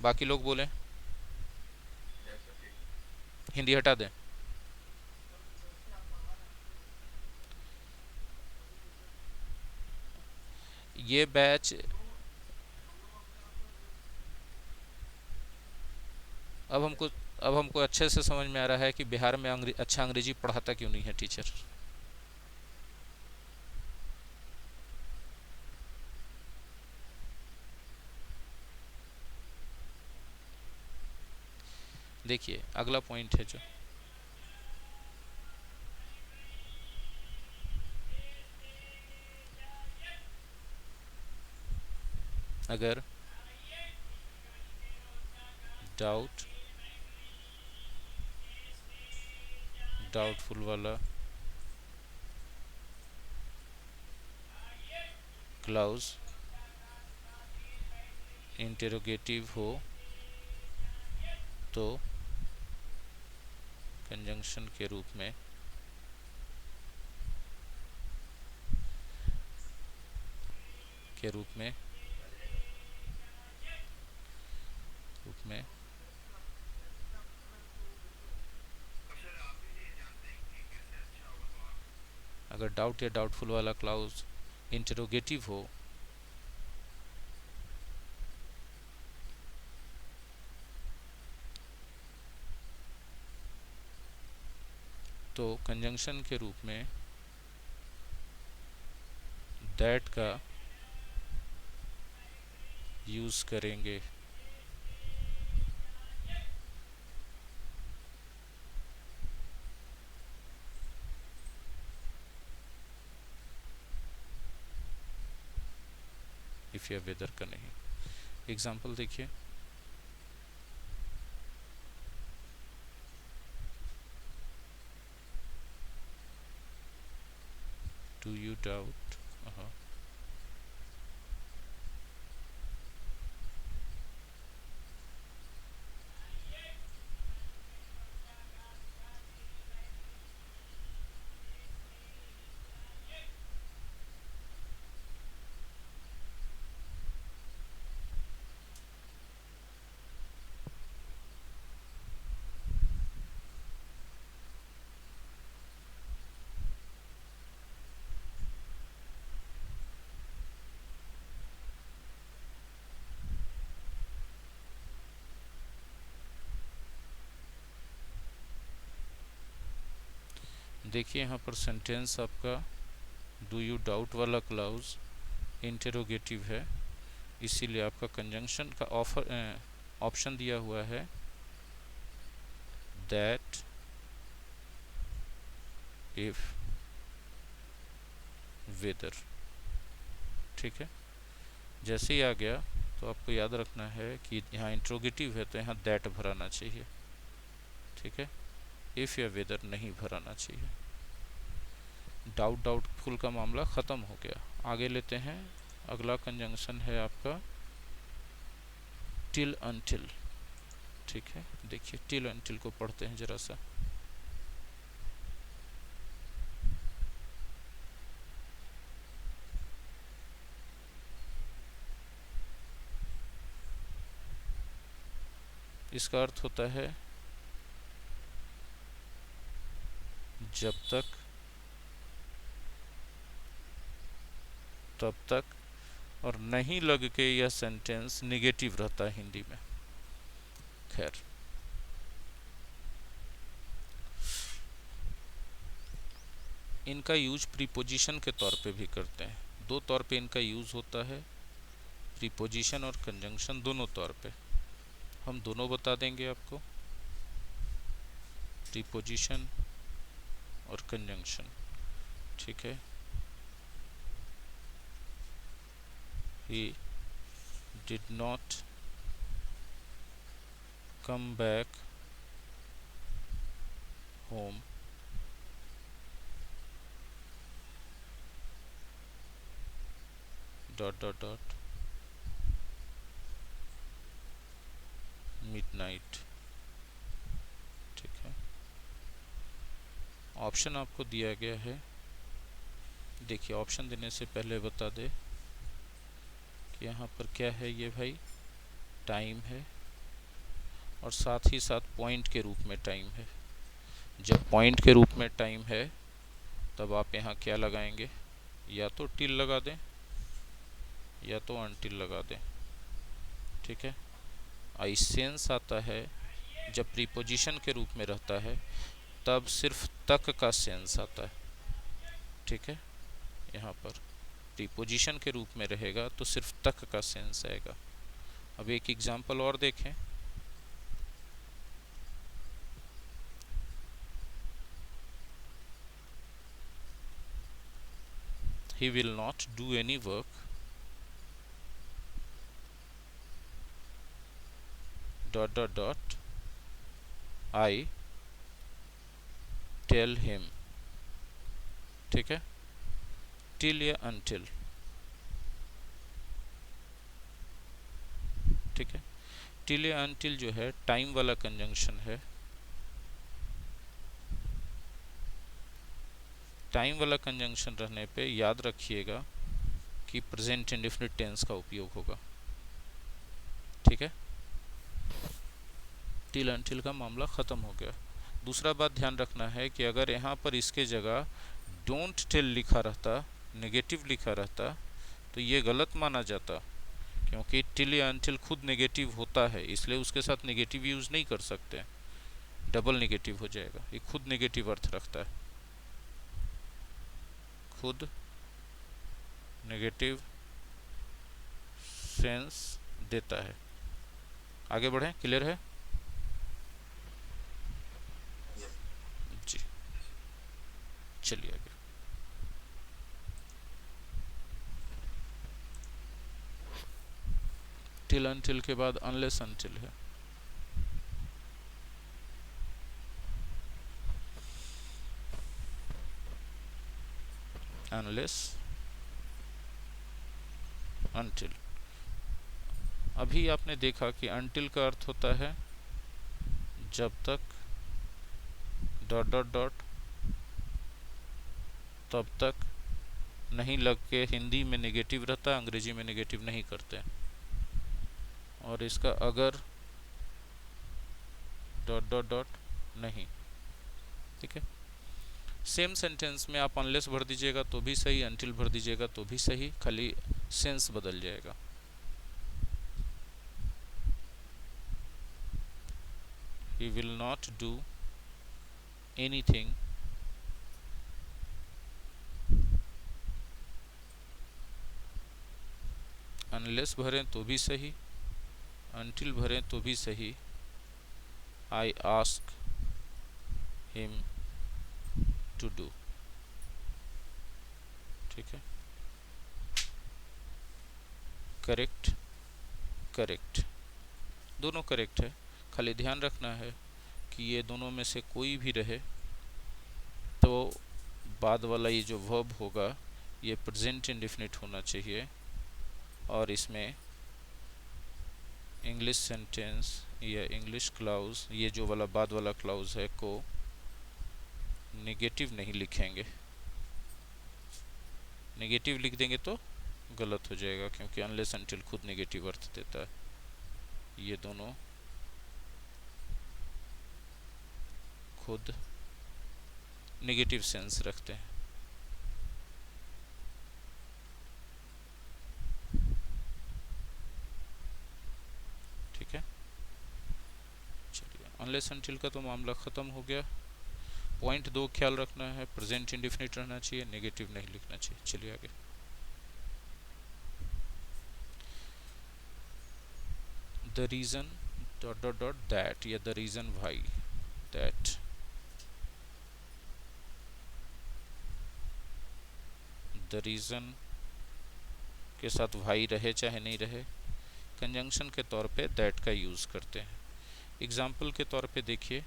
बाकी लोग बोले हिंदी हटा दें। ये बैच अब हमको अब हमको अच्छे से समझ में आ रहा है कि बिहार में अच्छा अंग्रेजी पढ़ाता क्यों नहीं है टीचर। देखिए अगला पॉइंट है जो अगर डाउट डाउटफुल वाला क्लाउज इंटेरोगेटिव हो तो कंजंक्शन के रूप में रूप में अगर डाउट या डाउटफुल वाला क्लाउज इंटेरोगेटिव हो तो कंजंक्शन के रूप में दैट का यूज करेंगे। इफ या वेदर का नहीं। एग्जाम्पल देखिए, डू यू डाउट, देखिए यहाँ पर सेंटेंस आपका डू यू डाउट वाला क्लाउज इंटेरोगेटिव है, इसीलिए आपका कंजंक्शन का ऑप्शन दिया हुआ है दैट इफ वेदर, ठीक है। जैसे ही आ गया तो आपको याद रखना है कि यहाँ इंट्रोगेटिव है तो यहाँ दैट भराना चाहिए, ठीक है। इफ़ या वेदर नहीं भराना चाहिए। डाउटफुल का मामला ख़त्म हो गया। आगे लेते हैं, अगला कंजंक्शन है आपका टिल अनटिल, ठीक है। देखिए टिल अनटिल को पढ़ते हैं जरा सा। इसका अर्थ होता है जब तक, तब तक, और नहीं लग के यह सेंटेंस निगेटिव रहता है हिंदी में। खैर, इनका यूज प्रीपोजिशन के तौर पे भी करते हैं। दो तौर पे इनका यूज होता है, प्रीपोजिशन और कंजंक्शन दोनों तौर पे। हम दोनों बता देंगे आपको, प्रीपोजिशन और कंजंक्शन, ठीक है। He did not come back home midnight, ठीक है। ऑप्शन आपको दिया गया है। देखिए ऑप्शन देने से पहले बता दे कि यहाँ पर क्या है, ये भाई टाइम है और साथ ही साथ पॉइंट के रूप में टाइम है। जब पॉइंट के रूप में टाइम है तब आप यहाँ क्या लगाएंगे, या तो टिल लगा दें या तो अनटिल लगा दें, ठीक है। आई सेंस आता है जब प्रीपोजिशन के रूप में रहता है तब सिर्फ तक का सेंस आता है, ठीक है। यहाँ पर प्रीपोजिशन के रूप में रहेगा तो सिर्फ तक का सेंस आएगा। अब एक एग्जांपल और देखें। He will not do any work I tell him, ठीक है। टिल या अनटिल, ठीक है। टिल या अनटिल जो है टाइम वाला कंजंक्शन है। टाइम वाला कंजंक्शन रहने पे याद रखिएगा कि प्रेजेंट इंडेफिनिट टेंस का उपयोग होगा, ठीक है। टिल अनटिल का मामला ख़त्म हो गया। दूसरा बात ध्यान रखना है कि अगर यहाँ पर इसके जगह डोंट टेल लिखा रहता, नेगेटिव लिखा रहता, तो ये गलत माना जाता, क्योंकि टिल या अनटिल खुद नेगेटिव होता है, इसलिए उसके साथ नेगेटिव यूज़ नहीं कर सकते, डबल नेगेटिव हो जाएगा। ये खुद नेगेटिव अर्थ रखता है, खुद नेगेटिव सेंस देता है। आगे बढ़ें, क्लियर है जी। चलिए आगे। टिल अनटिल के बाद अनलेस अनटिल है। अनलेस अनटिल, अभी आपने देखा कि अनटिल का अर्थ होता है जब तक डॉट डॉट डॉट, तब तक, नहीं लग के हिंदी में नेगेटिव रहता है, अंग्रेजी में नेगेटिव नहीं करते। और इसका अगर डॉट डॉट डॉट नहीं, ठीक है। सेम सेंटेंस में आप अनलेस भर दीजिएगा तो भी सही, अनटिल भर दीजिएगा तो भी सही, खाली सेंस बदल जाएगा। He will not do anything unless भरें तो भी सही, अनटिल भरें तो भी सही। I ask him to do, ठीक है। करेक्ट करेक्ट, दोनों करेक्ट है। खाली ध्यान रखना है कि ये दोनों में से कोई भी रहे तो बाद वाला ये जो वर्ब होगा ये प्रेजेंट इंडेफिनिट होना चाहिए, और इसमें इंग्लिश सेंटेंस या इंग्लिश क्लाउज, ये जो वाला बाद वाला क्लाउज है को नेगेटिव नहीं लिखेंगे। नेगेटिव लिख देंगे तो गलत हो जाएगा, क्योंकि अनलेस अनटिल खुद नेगेटिव अर्थ देता है। ये दोनों खुद नेगेटिव सेंस रखते हैं। ठीक है, चलिए अनलेस अनटिल का तो मामला ख़त्म हो गया। पॉइंट 2 ख्याल रखना है, प्रेजेंट इंडेफिनिट रहना चाहिए, नेगेटिव नहीं लिखना चाहिए। चलिए आगे। The reason dot dot dot that या the reason why that, the reason के साथ वाई रहे चाहे नहीं रहे, कंजंक्शन के तौर पे दैट का यूज़ करते हैं। एग्जाम्पल के तौर पे देखिए,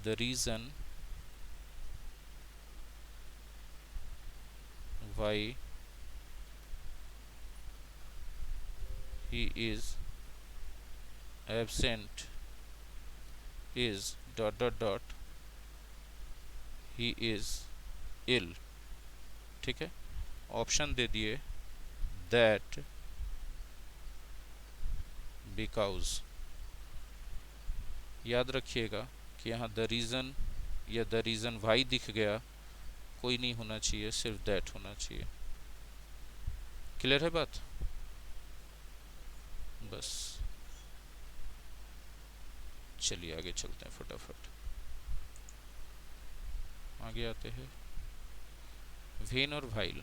the reason Y he is absent is dot dot dot he is ill। ठीक है, ऑप्शन दे दिए that because। याद रखिएगा कि यहाँ द रीज़न या द रीज़न वाई दिख गया, कोई नहीं होना चाहिए, सिर्फ दैट होना चाहिए। क्लियर है बात? बस चलिए आगे चलते हैं फटाफट। आगे आते हैं वेन और वाइल।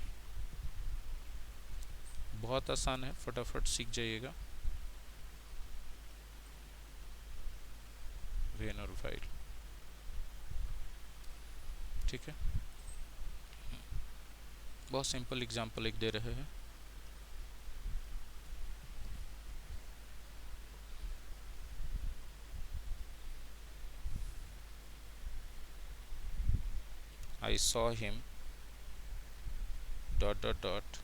बहुत आसान है, फटाफट सीख जाइएगा। वेन और वाइल, ठीक है। बहुत सिंपल एग्जांपल एक दे रहे हैं। I saw him dot dot dot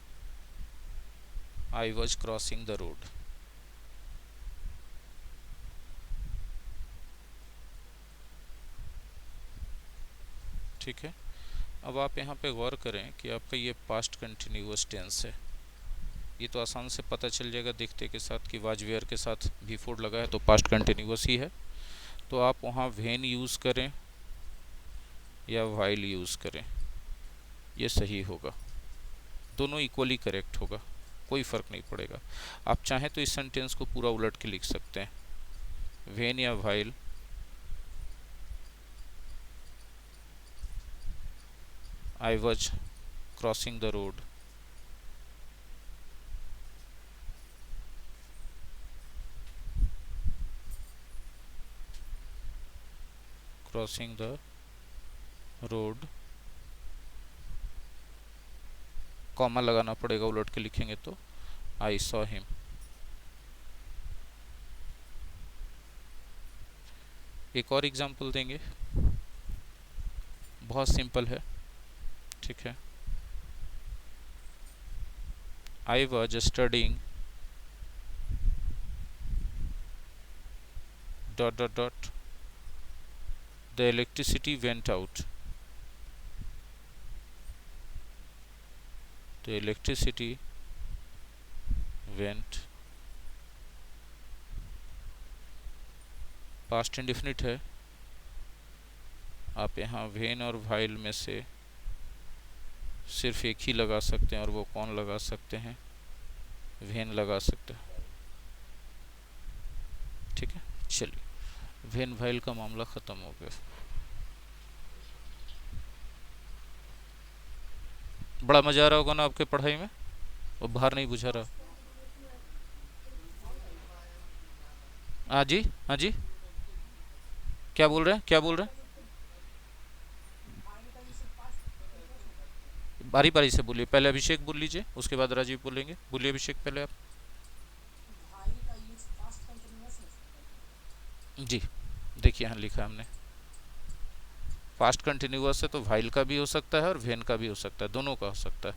I was crossing the road। ठीक है, अब आप यहाँ पे गौर करें कि आपका ये पास्ट कंटिन्यूअस टेंस है। ये तो आसान से पता चल जाएगा देखते के साथ कि वाज वेयर के साथ बिफोर लगा है तो पास्ट कंटिन्यूअस ही है। तो आप वहाँ वेन यूज़ करें या वाइल यूज़ करें, ये सही होगा। दोनों इक्वली करेक्ट होगा, कोई फ़र्क नहीं पड़ेगा। आप चाहें तो इस सेंटेंस को पूरा उलट के लिख सकते हैं, वेन या while I was crossing the road, crossing the road, comma लगाना पड़ेगा उलट के लिखेंगे तो I saw him। एक और एग्जांपल देंगे, बहुत सिंपल है, ठीक है। I was studying dot dot dot the electricity went out, the electricity went, past indefinite है। आप यहाँ वेन और वाइल में से सिर्फ एक ही लगा सकते हैं, और वो कौन लगा सकते हैं? वेन लगा सकते हैं, ठीक है। चलिए वेन वाइल का मामला ख़त्म हो गया। बड़ा मज़ा आ रहा होगा ना आपके पढ़ाई में, वो बाहर नहीं बुझा रहा। हाँ जी, हाँ जी, क्या बोल रहे हैं, क्या बोल रहे हैं? बारी बारी से बोलिए, पहले अभिषेक बोल लीजिए, उसके बाद राजीव बोलेंगे। बोलिए अभिषेक पहले आप। जी, देखिए यहाँ लिखा है हमने, पास्ट कंटिन्यूअस है तो वाइल का भी हो सकता है और वेन का भी हो सकता है, दोनों का हो सकता है।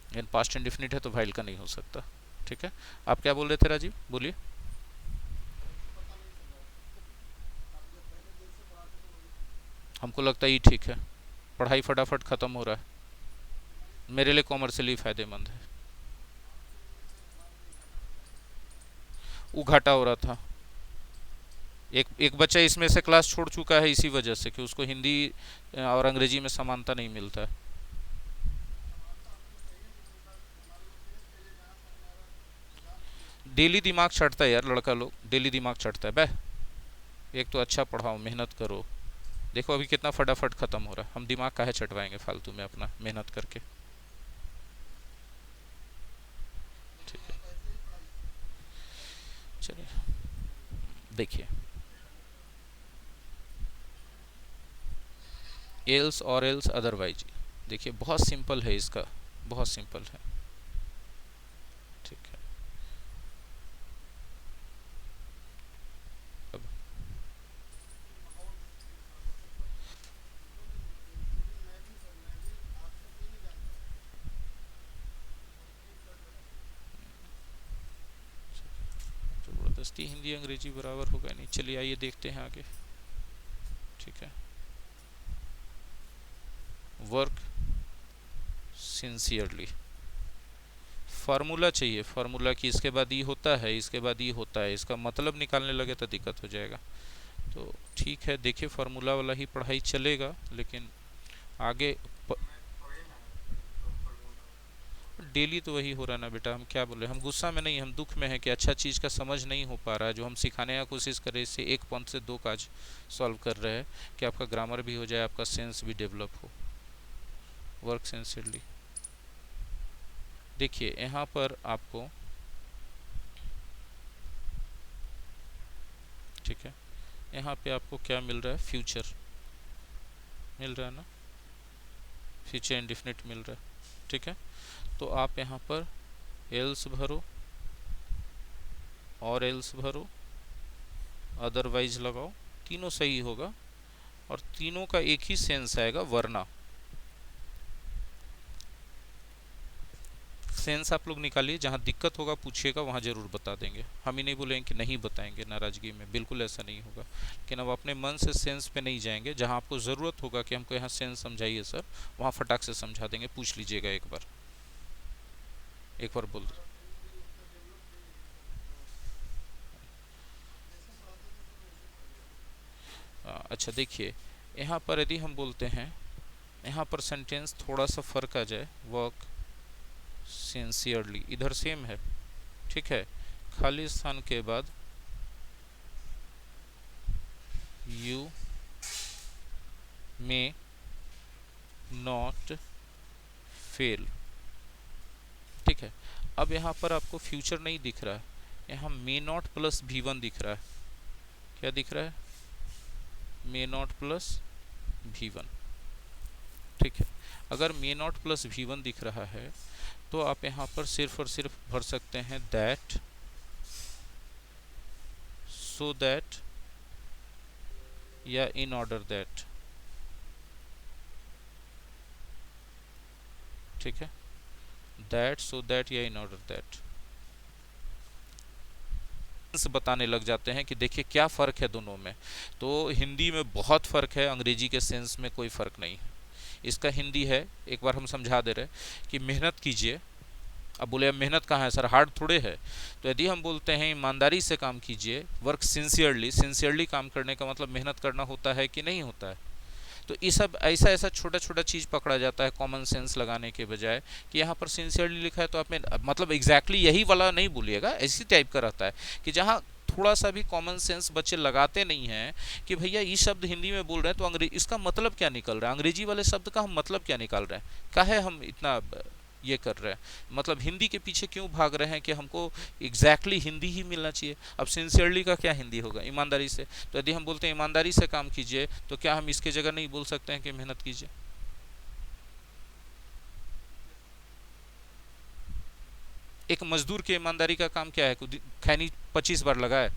लेकिन पास्ट इंडिफिनिट है तो वाइल का नहीं हो सकता। ठीक है, आप क्या बोल रहे थे राजीव, बोलिए। हमको लगता है ये ठीक है, पढ़ाई फटाफट ख़त्म हो रहा है, मेरे लिए कॉमर्शियली फ़ायदेमंद है। वो घाटा हो रहा था, एक एक बच्चा इसमें से क्लास छोड़ चुका है इसी वजह से कि उसको हिंदी और अंग्रेजी में समानता नहीं मिलता है। डेली दिमाग चढ़ता है यार, लड़का लोग डेली दिमाग चढ़ता है बह। एक तो अच्छा पढ़ाओ, मेहनत करो। देखो अभी कितना फटाफट ख़त्म हो रहा है, हम दिमाग काहे चटवाएंगे फालतू में अपना मेहनत करके। ठीक है, चलिए देखिए, एल्स और एल्स अदरवाइज, देखिए बहुत सिंपल है इसका, बहुत सिंपल है। ठीक है, अब ज़बरदस्ती हिंदी अंग्रेजी बराबर होगा नहीं, चलिए आइए देखते हैं आगे। ठीक है, वर्क सिंसियरली, फार्मूला चाहिए, फार्मूला कि इसके बाद ये होता है, इसके बाद ये होता है, इसका मतलब निकालने लगे तो दिक्कत हो जाएगा। तो ठीक है, देखिए फार्मूला वाला ही पढ़ाई चलेगा, लेकिन आगे डेली तो वही हो रहा है ना बेटा, हम क्या बोले, हम गुस्सा में नहीं, हम दुख में है कि अच्छा चीज़ का समझ नहीं हो पा रहा है, जो हम सिखाने का कोशिश करें इससे एक पंथ से दो काज सॉल्व कर रहे हैं कि आपका ग्रामर भी हो जाए, आपका सेंस भी डेवलप हो। वर्क सेंसियरली, देखिए यहाँ पर आपको, ठीक है, यहाँ पे आपको क्या मिल रहा है, फ्यूचर मिल रहा है ना, फ्यूचर इंडिफिनिट मिल रहा है। ठीक है, तो आप यहाँ पर एल्स भरो और एल्स भरो, अदरवाइज लगाओ, तीनों सही होगा और तीनों का एक ही सेंस आएगा, वरना। सेंस आप लोग निकालिए, जहाँ दिक्कत होगा पूछिएगा, वहाँ ज़रूर बता देंगे, हम ही नहीं बोलेंगे कि नहीं बताएंगे नाराज़गी में, बिल्कुल ऐसा नहीं होगा। लेकिन अब अपने मन से सेंस पे नहीं जाएंगे, जहाँ आपको ज़रूरत होगा कि हमको यहाँ सेंस समझाइए सर, वहाँ फटाक से समझा देंगे, पूछ लीजिएगा एक बार, एक बार बोल दो। अच्छा देखिए, यहाँ पर यदि हम बोलते हैं, यहाँ पर सेंटेंस थोड़ा सा फर्क आ जाए, वर्क सिंसियरली, इधर सेम है। ठीक है, खाली स्थान के बाद यू मे नॉट फेल। ठीक है, अब यहाँ पर आपको फ्यूचर नहीं दिख रहा है, यहाँ may not plus V one दिख रहा है। क्या दिख रहा है, may not plus V one. ठीक है, अगर may not plus V one दिख रहा है तो आप यहाँ पर सिर्फ और सिर्फ भर सकते हैं दैट, सो दैट या इन ऑर्डर दैट। ठीक है, दैट, सो दैट या इन ऑर्डर दैट बताने लग जाते हैं कि देखिए क्या फ़र्क है दोनों में। तो हिंदी में बहुत फ़र्क है, अंग्रेजी के सेंस में कोई फ़र्क नहीं है। इसका हिंदी है, एक बार हम समझा दे रहे कि मेहनत कीजिए। अब बोले अब मेहनत कहाँ है सर, हार्ड थोड़े है। तो यदि हम बोलते हैं ईमानदारी से काम कीजिए, वर्क सिंसियरली, सिंसियरली काम करने का मतलब मेहनत करना होता है कि नहीं होता है। तो ये सब ऐसा ऐसा छोटा छोटा चीज़ पकड़ा जाता है कॉमन सेंस लगाने के बजाय, कि यहाँ पर सिंसियरली लिखा है तो आपने मतलब एग्जैक्टली यही वाला नहीं बोलिएगा, इसी टाइप का रहता है कि जहाँ थोड़ा सा भी कॉमन सेंस बच्चे लगाते नहीं हैं कि भैया ये शब्द हिंदी में बोल रहे हैं तो अंग्रेजी इसका मतलब क्या निकल रहा है, अंग्रेजी वाले शब्द का हम मतलब क्या निकाल रहे हैं, काहे हम इतना ये कर रहे हैं, मतलब हिंदी के पीछे क्यों भाग रहे हैं कि हमको एग्जैक्टली हिंदी ही मिलना चाहिए। अब सिंसियरली का क्या हिंदी होगा, ईमानदारी से। तो यदि हम बोलते हैं ईमानदारी से काम कीजिए, तो क्या हम इसके जगह नहीं बोल सकते हैं कि मेहनत कीजिए। एक मजदूर की ईमानदारी का काम क्या है? खैनी 25 बार लगाए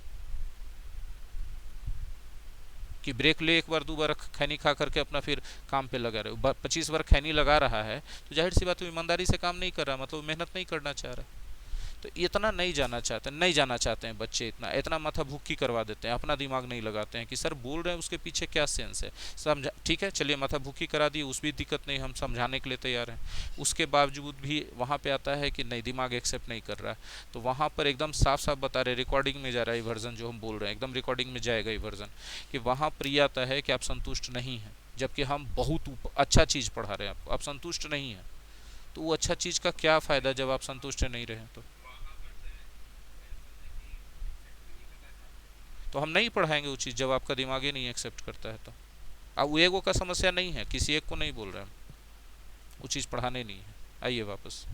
कि ब्रेक ले एक बार दो बार खैनी खा करके अपना फिर काम पे लगा रहे हो? 25 बार खैनी लगा रहा है तो जाहिर सी बात है ईमानदारी से काम नहीं कर रहा, मतलब मेहनत नहीं करना चाह रहा। तो इतना नहीं जाना चाहते हैं बच्चे, इतना इतना माथा भूखी करवा देते हैं, अपना दिमाग नहीं लगाते हैं कि सर बोल रहे हैं उसके पीछे क्या सेंस है। समझा, ठीक है चलिए माथा भूखी करा दी, उस भी दिक्कत नहीं, हम समझाने के लिए तैयार हैं। उसके बावजूद भी वहाँ पे आता है कि नहीं दिमाग एक्सेप्ट नहीं कर रहा है। तो वहाँ पर एकदम साफ साफ बता रहे, रिकॉर्डिंग में जा रहा है वर्जन जो हम बोल रहे हैं, एकदम रिकॉर्डिंग में जाएगा ये वर्जन, कि वहाँ पर यह आता है कि आप संतुष्ट नहीं हैं, जबकि हम बहुत अच्छा चीज़ पढ़ा रहे हैं आपको, आप संतुष्ट नहीं हैं। तो वो अच्छा चीज़ का क्या फ़ायदा जब आप संतुष्ट नहीं रहे तो हम नहीं पढ़ाएंगे वो चीज़ जब आपका दिमाग ही नहीं एक्सेप्ट करता है तो। अब वो एगो का समस्या नहीं है, किसी एक को नहीं बोल रहे हम, वो चीज़ पढ़ाने नहीं है। आइए वापस।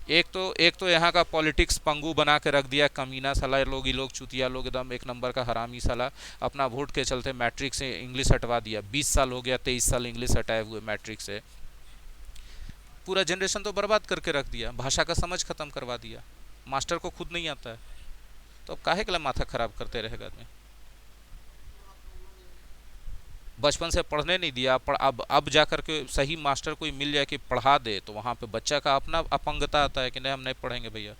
एक तो यहाँ का पॉलिटिक्स पंगु बना के रख दिया, कमीना साला लोग, ये लोग चुतिया लोग, एकदम एक नंबर का हरामी साला। अपना वोट के चलते मैट्रिक से इंग्लिश हटवा दिया, 20 साल हो गया, 23 साल इंग्लिश हटाए हुए मैट्रिक से। पूरा जनरेशन तो बर्बाद करके रख दिया, भाषा का समझ खत्म करवा दिया, मास्टर को खुद नहीं आता है। तो अब काहे के लिए माथा खराब करते रहेगा आदमी? बचपन से पढ़ने नहीं दिया, अब जा कर के सही मास्टर कोई मिल जाए कि पढ़ा दे, तो वहाँ पे बच्चा का अपना अपंगता आता है कि नहीं हम नहीं पढ़ेंगे भैया,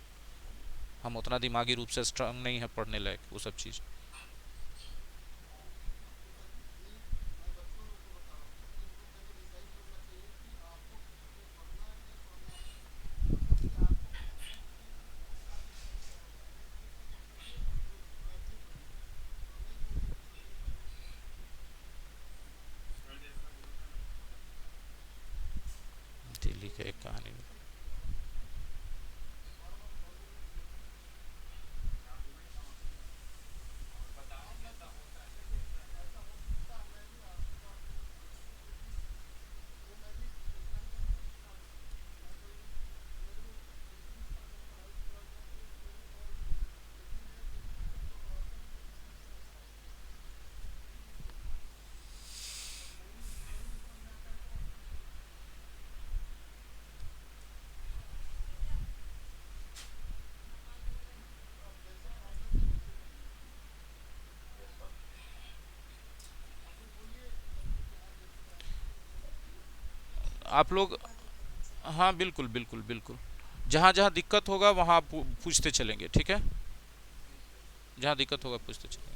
हम उतना दिमागी रूप से स्ट्रांग नहीं है पढ़ने लायक वो सब चीज़। दिल्ली का एक कहानी। आप लोग, हाँ बिल्कुल बिल्कुल बिल्कुल, जहाँ जहाँ दिक्कत होगा वहाँ पूछते चलेंगे, ठीक है, जहाँ दिक्कत होगा पूछते चलेंगे।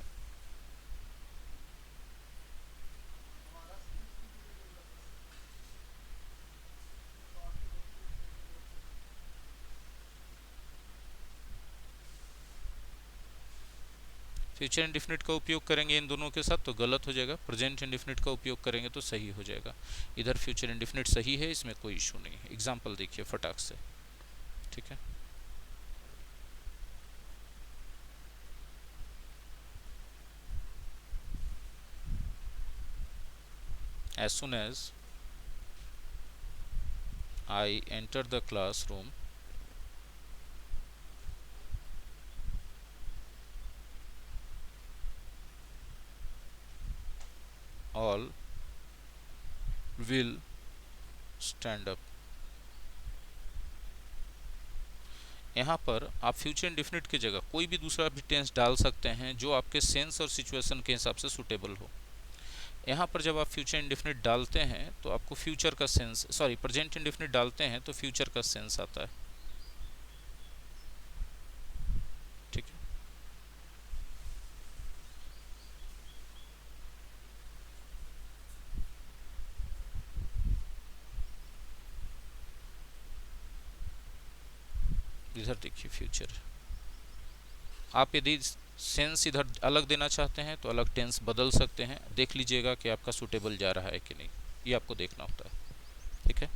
फ्यूचर इंडिफिनिट का उपयोग करेंगे इन दोनों के साथ तो गलत हो जाएगा, प्रेजेंट इंडिफिनिट का उपयोग करेंगे तो सही हो जाएगा। इधर फ्यूचर इंडिफिनिट सही है, इसमें कोई इशू नहीं है। एग्जाम्पल देखिए फटाक से, ठीक है। As soon as I enter the classroom, all will stand up। यहाँ पर आप फ्यूचर इंडिफिनिट की जगह कोई भी दूसरा भी टेंस डाल सकते हैं जो आपके सेंस और सिचुएशन के हिसाब से सूटेबल हो। यहाँ पर जब आप फ्यूचर इंडिफिनिट डालते हैं तो आपको फ्यूचर का सेंस, सॉरी प्रेजेंट इंडिफिनिट डालते हैं तो फ्यूचर का सेंस आता है, ठीक है। इधर देखिए फ्यूचर, आप यदि सेंस इधर अलग देना चाहते हैं तो अलग टेंस बदल सकते हैं, देख लीजिएगा कि आपका सूटेबल जा रहा है कि नहीं, ये आपको देखना होता है, ठीक है।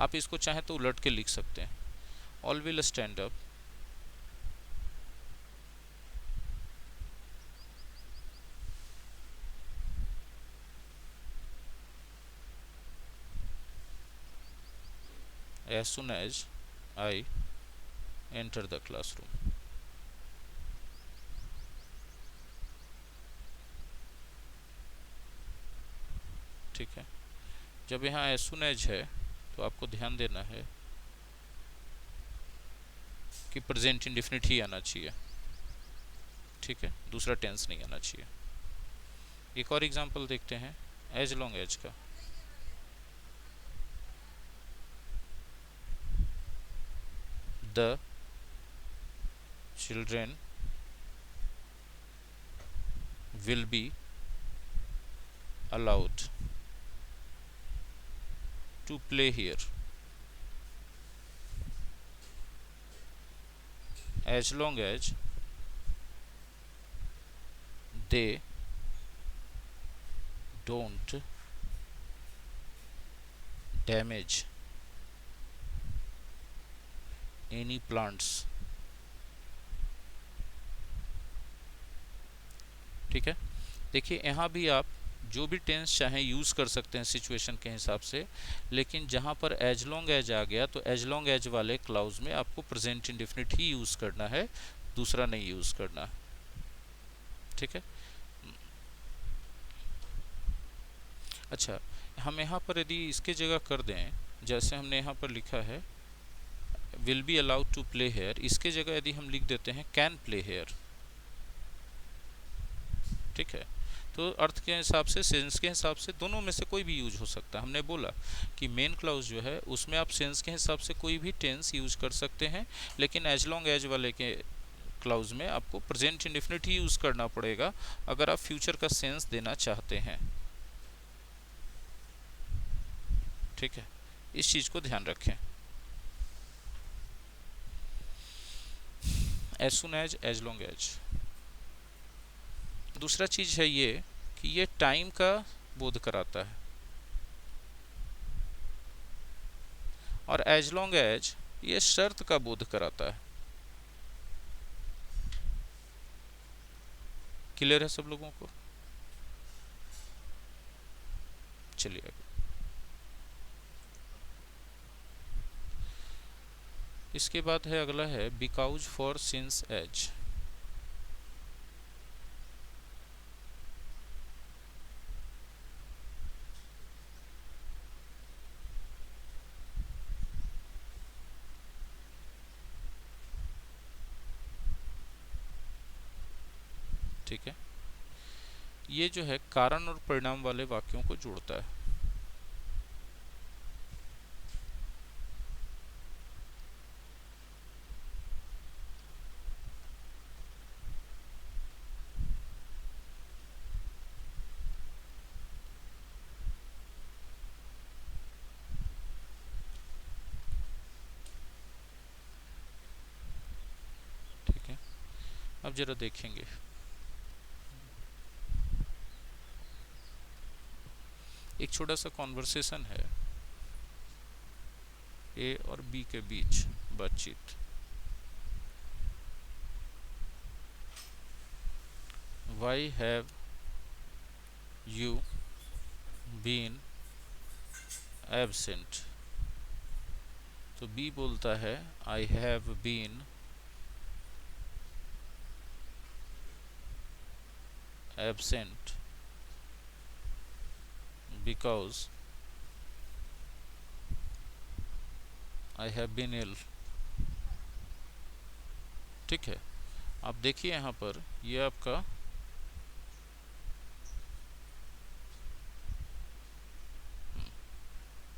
आप इसको चाहें तो उलट के लिख सकते हैं, all will stand up as soon as I enter the classroom, ठीक है। जब यहाँ एज सुन एज है तो आपको ध्यान देना है कि प्रेजेंट इंडेफिनिट ही आना चाहिए, ठीक है, दूसरा टेंस नहीं आना चाहिए। एक और एग्जांपल देखते हैं एज लॉन्ग एज का। The children will be allowed to play here as long as they don't damage any plants। ठीक है, देखिए यहाँ भी आप जो भी टेंस चाहें यूज़ कर सकते हैं सिचुएशन के हिसाब से, लेकिन जहाँ पर एज लॉन्ग एज आ गया तो एज लॉन्ग एज वाले क्लाउज में आपको प्रेजेंट इंडेफिनिट ही यूज़ करना है, दूसरा नहीं यूज़ करना, ठीक है। अच्छा, हम यहाँ पर यदि इसके जगह कर दें, जैसे हमने यहाँ पर लिखा है will be allowed to play here, इसके जगह यदि हम लिख देते हैं कैन प्ले हेयर, ठीक है, तो अर्थ के हिसाब से, सेंस के हिसाब से दोनों में से कोई भी यूज हो सकता है। हमने बोला कि मेन क्लाउज जो है उसमें आप सेंस के हिसाब से कोई भी टेंस यूज कर सकते हैं, लेकिन एज लॉन्ग एज वाले के क्लाउज में आपको प्रेजेंट इंडेफिनिट ही यूज करना पड़ेगा अगर आप फ्यूचर का सेंस देना चाहते हैं, ठीक है, इस चीज को ध्यान रखें। As soon as, as long as. दूसरा चीज है ये कि ये टाइम का बोध कराता है, और एज लॉन्ग एज ये शर्त का बोध कराता है। क्लियर है सब लोगों को? चलिए आगे। इसके बाद है अगला है बिकॉज फॉर सिंस एज। ठीक है, ये जो है कारण और परिणाम वाले वाक्यों को जोड़ता है। ठीक है, अब जरा देखेंगे एक छोटा सा कॉन्वर्सेशन है ए और बी के बीच बातचीत। Why have you been absent? तो बी बोलता है I have been absent because I have been ill। ठीक है, आप देखिए यहाँ पर ये आपका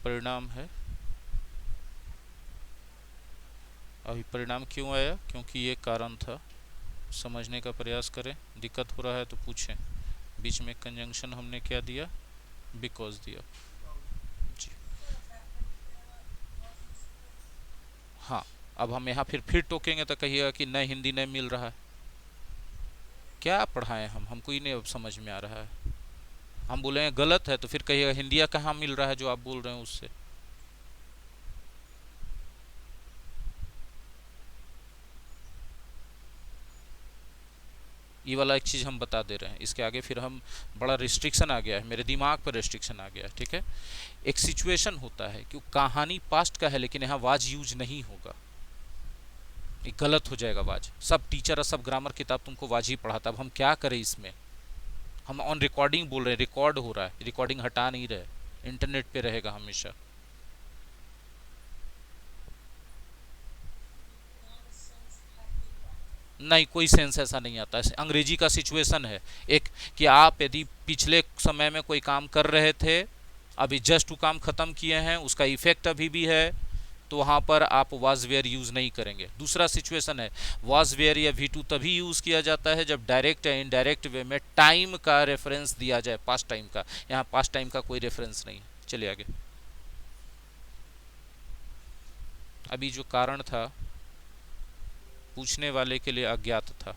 परिणाम है। अभी परिणाम क्यों आया? क्योंकि ये कारण था। समझने का प्रयास करें, दिक्कत हो रहा है तो पूछें। बीच में कंजंक्शन हमने क्या दिया? बिकॉज दिया जी। हाँ, अब हम यहाँ फिर टोकेंगे तो कहिएगा कि नहीं हिंदी नहीं मिल रहा है। क्या पढ़ाएं हम, हमको ही नहीं अब समझ में आ रहा है। हम बोलेंगे गलत है तो फिर कहिएगा हिंदिया कहाँ मिल रहा है जो आप बोल रहे हैं उससे। ये वाला एक चीज़ हम बता दे रहे हैं, इसके आगे फिर हम बड़ा रिस्ट्रिक्शन आ गया है, मेरे दिमाग पर रिस्ट्रिक्शन आ गया है। ठीक है, एक सिचुएशन होता है कि कहानी पास्ट का है लेकिन यहाँ वाज यूज नहीं होगा, ये गलत हो जाएगा वाज। सब टीचर और सब ग्रामर किताब तुमको वाज ही पढ़ाता, अब हम क्या करें इसमें? हम ऑन रिकॉर्डिंग बोल रहे हैं, रिकॉर्ड हो रहा है, रिकॉर्डिंग हटा नहीं रहे। इंटरनेट पे रहेगा हमेशा। नहीं, कोई सेंस ऐसा नहीं आता है। अंग्रेजी का सिचुएशन है एक, कि आप यदि पिछले समय में कोई काम कर रहे थे, अभी जस्ट वो काम खत्म किए हैं, उसका इफेक्ट अभी भी है, तो वहां पर आप वाज वेयर यूज नहीं करेंगे। दूसरा सिचुएशन है, वाज वेयर या वी टू तभी यूज किया जाता है जब डायरेक्ट या इनडायरेक्ट वे में टाइम का रेफरेंस दिया जाए, पास्ट टाइम का। यहाँ पास्ट टाइम का कोई रेफरेंस नहीं। चलिए आगे। अभी जो कारण था पूछने वाले के लिए अज्ञात था।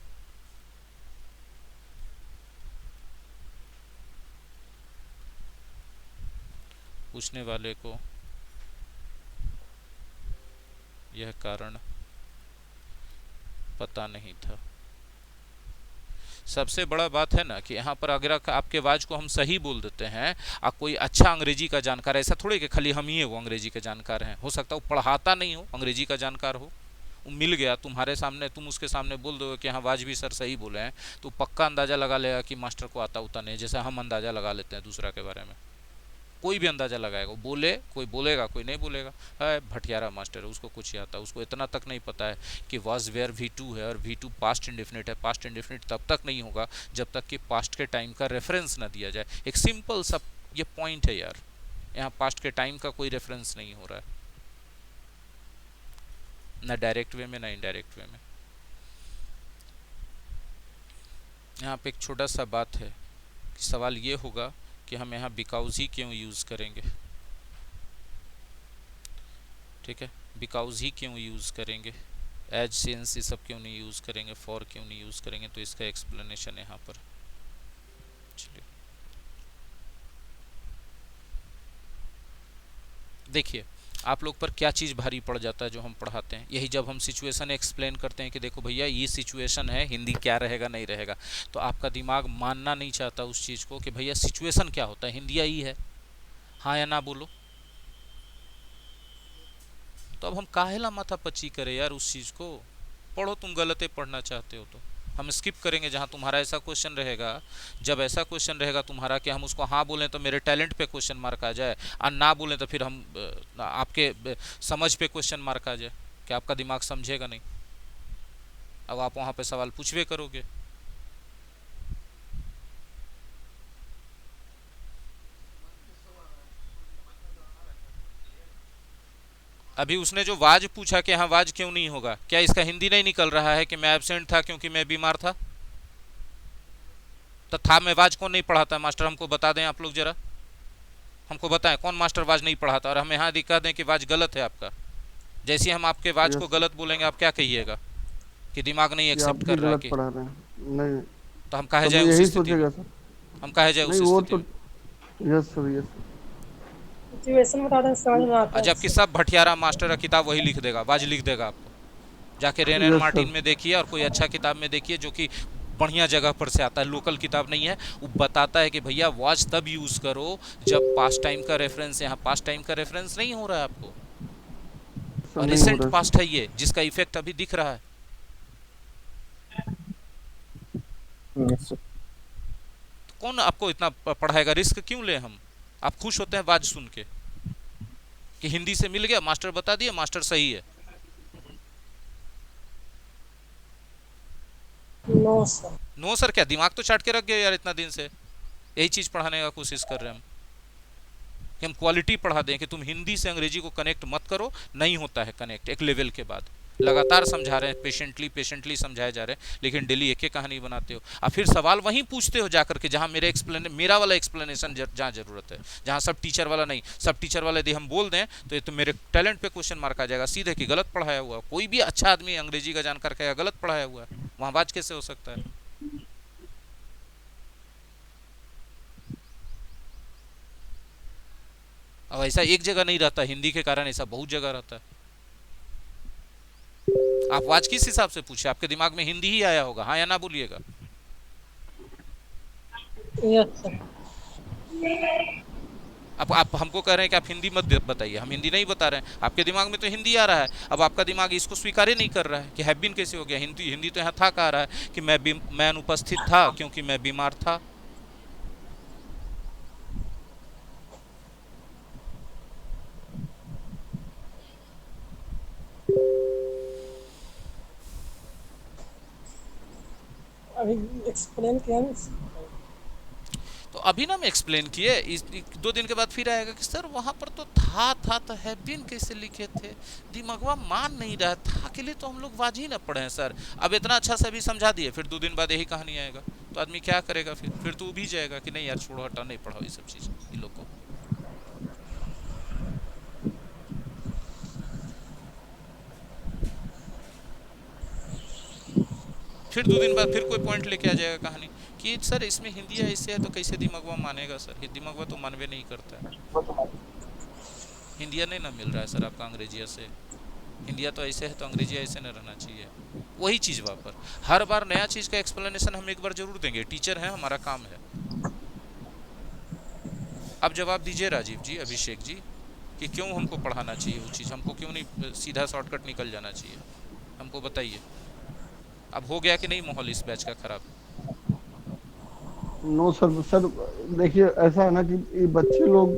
पूछने वाले को यह कारण पता नहीं था। सबसे बड़ा बात है ना कि यहाँ पर अगर आपके आवाज को हम सही बोल देते हैं, आप कोई अच्छा अंग्रेजी का जानकार, ऐसा थोड़े कि खाली हम ही है वो अंग्रेजी के जानकार हैं, हो सकता है वो पढ़ाता नहीं हो, अंग्रेजी का जानकार हो, वो मिल गया तुम्हारे सामने, तुम उसके सामने बोल दो कि हाँ आवाज भी सर सही बोले हैं, तो पक्का अंदाजा लगा लेगा कि मास्टर को आता उता नहीं, जैसे हम अंदाजा लगा लेते हैं दूसरा के बारे में। कोई भी अंदाजा लगाएगा, बोले कोई बोलेगा कोई नहीं बोलेगा, है भटियारा मास्टर है, उसको कुछ ही आता, उसको इतना तक नहीं पता है कि वाज वेयर वी टू है और वी टू पास्ट इंडेफिनिट है। पास्ट इंडेफिनिट तब तक नहीं होगा जब तक कि पास्ट के टाइम का रेफरेंस ना दिया जाए। एक सिंपल सा ये पॉइंट है यार, यहाँ पास्ट के टाइम का कोई रेफरेंस नहीं हो रहा है, ना डायरेक्ट वे में ना इनडायरेक्ट वे में। यहाँ पे एक छोटा सा बात है कि सवाल ये होगा कि हम यहाँ बिकॉज ही क्यों यूज़ करेंगे। ठीक है, बिकॉज ही क्यों यूज़ करेंगे, एज सिंस ये सब क्यों नहीं यूज़ करेंगे, फॉर क्यों नहीं यूज़ करेंगे, तो इसका एक्सप्लेनेशन यहाँ पर। चलिए देखिए, आप लोग पर क्या चीज़ भारी पड़ जाता है जो हम पढ़ाते हैं, यही जब हम सिचुएशन एक्सप्लेन करते हैं कि देखो भैया ये सिचुएशन है, हिंदी क्या रहेगा नहीं रहेगा, तो आपका दिमाग मानना नहीं चाहता उस चीज़ को कि भैया सिचुएशन क्या होता है, हिंदी ही है, हाँ या ना बोलो। तो अब हम काहेला माथा पच्ची करें यार उस चीज़ को। पढ़ो, तुम गलत पढ़ना चाहते हो तो हम स्किप करेंगे। जहाँ तुम्हारा ऐसा क्वेश्चन रहेगा, जब ऐसा क्वेश्चन रहेगा तुम्हारा कि हम उसको हाँ बोलें तो मेरे टैलेंट पे क्वेश्चन मार्क आ जाए, और ना बोलें तो फिर हम आपके समझ पे क्वेश्चन मार्क आ जाए, कि आपका दिमाग समझेगा नहीं। अब आप वहाँ पे सवाल पूछवे करोगे। अभी उसने जो वाज पूछा कि हाँ वाज क्यों नहीं होगा, क्या इसका हिंदी नहीं निकल रहा है कि मैं एबसेंट था क्योंकि मैं बीमार था? तो था मैं वाज कौन नहीं पढ़ाता मास्टर, हमको बता दें आप लोग जरा, हमको बताएं कौन मास्टर वाज नहीं पढ़ाता, और हमें यहाँ दिखा दें कि वाज गलत है आपका। जैसे हम आपके वाज को गलत बोलेंगे आप क्या कहिएगा कि दिमाग नहीं ये आप एक्सेप्ट भी कर रहा है गलत कि, पढ़ा रहे हैं। नहीं, तो हम कहे सब जाए उस यही स्थिति में, सोचेगा सर। हम कहे जाए नहीं उस वो स्थिति तो, में। Yes sir yes sir. Situation बता दें, समझ में आता और है जबकि इससे। सब भटियारा मास्टर है, किताब वही लिख देगा, वाज लिख देगा आपको। जाके rain and yes Martin sir. में देखिए और कोई अच्छा किताब में देखिए जो कि बढ़िया जगह पर से आता है, लोकल किताब नहीं है, वो बताता है कि भैया वॉच तब यूज करो जब पास्ट टाइम का रेफरेंस, यहाँ पास्ट टाइम का रेफरेंस नहीं हो रहा है आपको, सर और नहीं हो रिसेंट रहा पास्ट सर। है ये जिसका इफेक्ट अभी दिख रहा है। Yes sir. तो कौन आपको इतना पढ़ाएगा, रिस्क क्यों ले हम? आप खुश होते हैं बात सुन के कि हिंदी से मिल गया, मास्टर बता दिया, मास्टर सही है। No sir. नो सर क्या, दिमाग तो चाट के रख गए यार इतना दिन से, यही चीज पढ़ाने का कोशिश कर रहे हैं हम, कि हम क्वालिटी पढ़ा दें कि तुम हिंदी से अंग्रेजी को कनेक्ट मत करो। नहीं होता है कनेक्ट एक लेवल के बाद। लगातार समझा रहे हैं, पेशेंटली पेशेंटली समझाए जा रहे हैं, लेकिन डेली एक एक कहानी बनाते हो, और फिर सवाल वहीं पूछते हो जाकर के जहां मेरा वाला एक्सप्लेनेशन जहां जरूरत है, जहां सब टीचर वाला नहीं। सब टीचर वाला यदि हम बोल दें तो ये तो मेरे टैलेंट पे क्वेश्चन मार्क आ जाएगा सीधे कि गलत पढ़ाया हुआ। कोई भी अच्छा आदमी अंग्रेजी का जानकार कहेगा गलत पढ़ाया हुआ है, वहां बात कैसे हो सकता है? अब ऐसा एक जगह नहीं रहता, हिंदी के कारण ऐसा बहुत जगह रहता है। आप वाच किस हिसाब से पूछे, आपके दिमाग में हिंदी ही आया होगा, हाँ या ना बोलिएगा। Yes sir. अब आप हमको कह रहे हैं कि आप हिंदी मत बताइए, हम हिंदी नहीं बता रहे हैं, आपके दिमाग में तो हिंदी आ रहा है। अब आपका दिमाग इसको स्वीकार ही नहीं कर रहा है कि हैव बीन कैसे हो गया, हिंदी हिंदी तो यहाँ था कह रहा है कि मैं अनुपस्थित था क्योंकि मैं बीमार था। अभी एक्सप्लेन किया ना। तो अभी ना हम एक्सप्लेन किए, 2 दिन के बाद फिर आएगा कि सर वहां पर तो था तो है बिन कैसे लिखे थे, दिमागवा मान नहीं रहा था के लिए तो हम लोग वाज ही ना पढ़े हैं सर। अब इतना अच्छा से भी समझा दिए, फिर 2 दिन बाद यही कहानी आएगा, तो आदमी क्या करेगा? फिर तो भी जाएगा कि नहीं यार छोड़ो हटा, नहीं पढ़ाओ ये सब चीज इन लोग को। फिर 2 दिन बाद फिर कोई पॉइंट लेके आ जाएगा कहानी कि सर इसमें हिंदी ऐसे है तो कैसे दिमागवा मानेगा सर, ये दिमागवा तो मानवे नहीं करता है। हिंदिया नहीं ना मिल रहा है सर आपका अंग्रेजिया से, हिंदिया तो ऐसे है तो अंग्रेजी ऐसे न रहना चाहिए। वही चीज़ वहाँ पर हर बार नया चीज़ का एक्सप्लेनेशन हम एक बार जरूर देंगे, टीचर है हमारा काम है। अब जवाब दीजिए राजीव जी, अभिषेक जी, कि क्यों हमको पढ़ाना चाहिए वो चीज़, हमको क्यों नहीं सीधा शॉर्टकट निकल जाना चाहिए, हमको बताइए। अब हो गया कि नहीं माहौल इस बैच का खराब? नो सर, सर देखिए ऐसा है ना कि ये बच्चे लोग,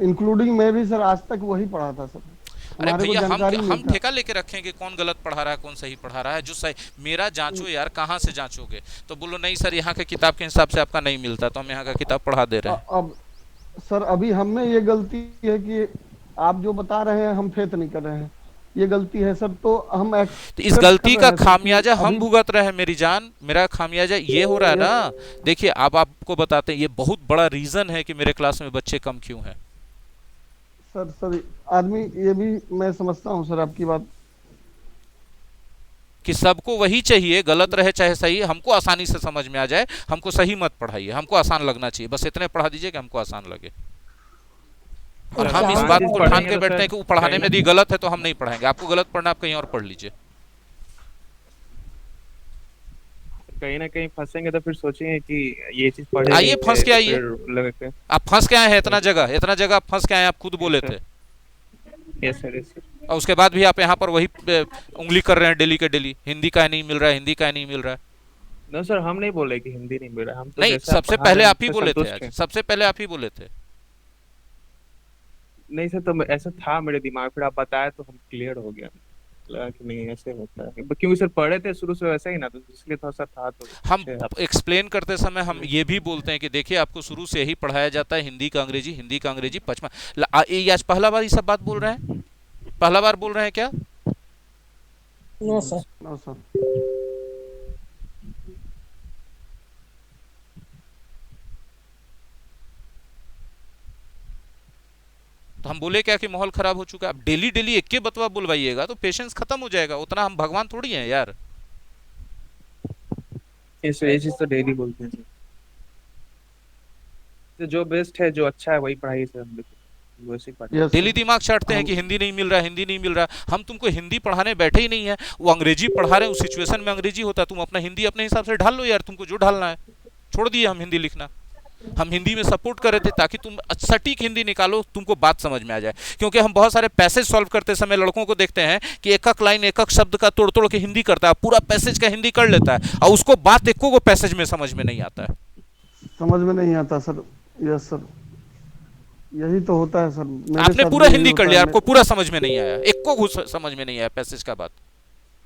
इंक्लूडिंग मैं भी सर, आज तक वही पढ़ा था सर, अरे हमारे को भैया जानकारी नहीं हम था। ठेका लेके रखेंगे कौन गलत पढ़ा रहा है कौन सही पढ़ा रहा है, जो सही मेरा जांचो यार, कहाँ से जांचोगे? तो बोलो नहीं सर यहाँ के किताब के हिसाब से आपका नहीं मिलता, तो हम यहाँ का किताब पढ़ा दे रहे हैं। अब सर अभी हम में ये गलती है कि आप जो बता रहे हैं हम फेथ नहीं कर रहे हैं, ये गलती है सर, तो हम तो इस एक्सेप्ट कर गलती रहे का हैं सर कि खामियाजा हम अभी भुगत रहे हैं मेरी जान, मेरा खामियाजा ये हो रहा है यस ना। देखिए अब आपको बताते हैं, ये बहुत बड़ा रीजन है कि मेरे क्लास में बच्चे कम क्यों हैं। सर, सर आदमी ये भी मैं समझता हूँ सर आपकी बात। कि सबको वही चाहिए, गलत रहे चाहे सही, हमको आसानी से समझ में आ जाए, हमको सही मत पढ़ाइए, हमको आसान लगना चाहिए, बस इतने पढ़ा दीजिए कि हमको आसान लगे। और सर हम इस जहाँ आसान बात चीज को ठान पढ़ेंगे के तो बैठते सर हैं कि वो पढ़ाने कहीं में ना यदि गलत है तो हम नहीं पढ़ाएंगे, आपको गलत पढ़ना आप कहीं और पढ़ लीजिए। कहीं फंसेंगे तो फिर सोचेंगे कि ये चीज पढ़े नहीं आइए फंस थे के तो आइए, फिर लगे कि आप फंस के आए हैं इतना जगह आप फंस के आए हैं, आप खुद यस बोले सर, थे। Yes sir, yes sir. और उसके बाद भी आप यहाँ पर वही उंगली कर रहे हैं डेली के डेली, हिंदी का नहीं मिल रहा है, हिंदी का नहीं मिल रहा है। नो सर, हम नहीं बोले कि हिंदी नहीं मिल रहा, हम तो नहीं, जैसा आप सबसे पढ़ा रहे पहले हैं आप ही उससे बोले थे, संतुष्ट आज हैं। सबसे पहले आप ही बोले थे। नहीं सर, तो ऐसा था मेरे दिमाग, फिर आप बताए तो हम क्लियर हो गया, लगा कि नहीं ऐसे होता है, क्योंकि सर पढ़े थे शुरू से वैसा ही ना, तो इसलिए थोड़ा सा था, तो हम पूछे आप। एक्सप्लेन करते समय हम ये भी बोलते हैं कि देखिए आपको शुरू से ही पढ़ाया जाता है हिंदी का अंग्रेजी, हिंदी का अंग्रेजी पचमा। ये आज पहला बार ये सब बात बोल रहे हैं, पहला बार बोल रहे हैं क्या? No sir. No sir. तो हम बोले क्या कि माहौल खराब हो चुका है? अब डेली डेली एक के बतवा बुलवाइएगा तो पेशेंस खत्म हो जाएगा, उतना हम भगवान थोड़ी हैं यार। ये चीज तो डेली बोलते हैं सर, तो जो बेस्ट है जो अच्छा है वही पढ़ाई सर, हम लोग वैसे ही पढ़ते यस हैं। Daily sir. दिमाग चाटते हैं हम कि हिंदी नहीं मिल रहा, हिंदी नहीं मिल रहा। हम तुमको हिंदी पढ़ाने बैठे ही नहीं है, वो अंग्रेजी पढ़ा रहे हैं, उस सिचुएशन में अंग्रेजी होता है, तुम अपना हिंदी अपने हिसाब से ढाल लो यार, तुमको जो ढालना है। छोड़ दिए हम हिंदी लिखना, हम हिंदी में सपोर्ट कर रहे थे ताकि तुम सटीक हिंदी निकालो, तुमको बात समझ में आ जाए। क्योंकि हम बहुत सारे पैसेज सॉल्व करते समय लड़कों को देखते हैं कि एक एक लाइन एक एक शब्द का तोड़ तोड़ के हिंदी करता है, पूरा पैसेज का हिंदी कर लेता है, और उसको बात एको को पैसेज में समझ में नहीं आता है। समझ में नहीं आता सर। यस सर, यही तो होता है सर, मेरे आपने साथ पूरा भी यही हिंदी कर होता लिया, है। आपको पूरा समझ में नहीं आया, एको को समझ में नहीं आया पैसेज का बात।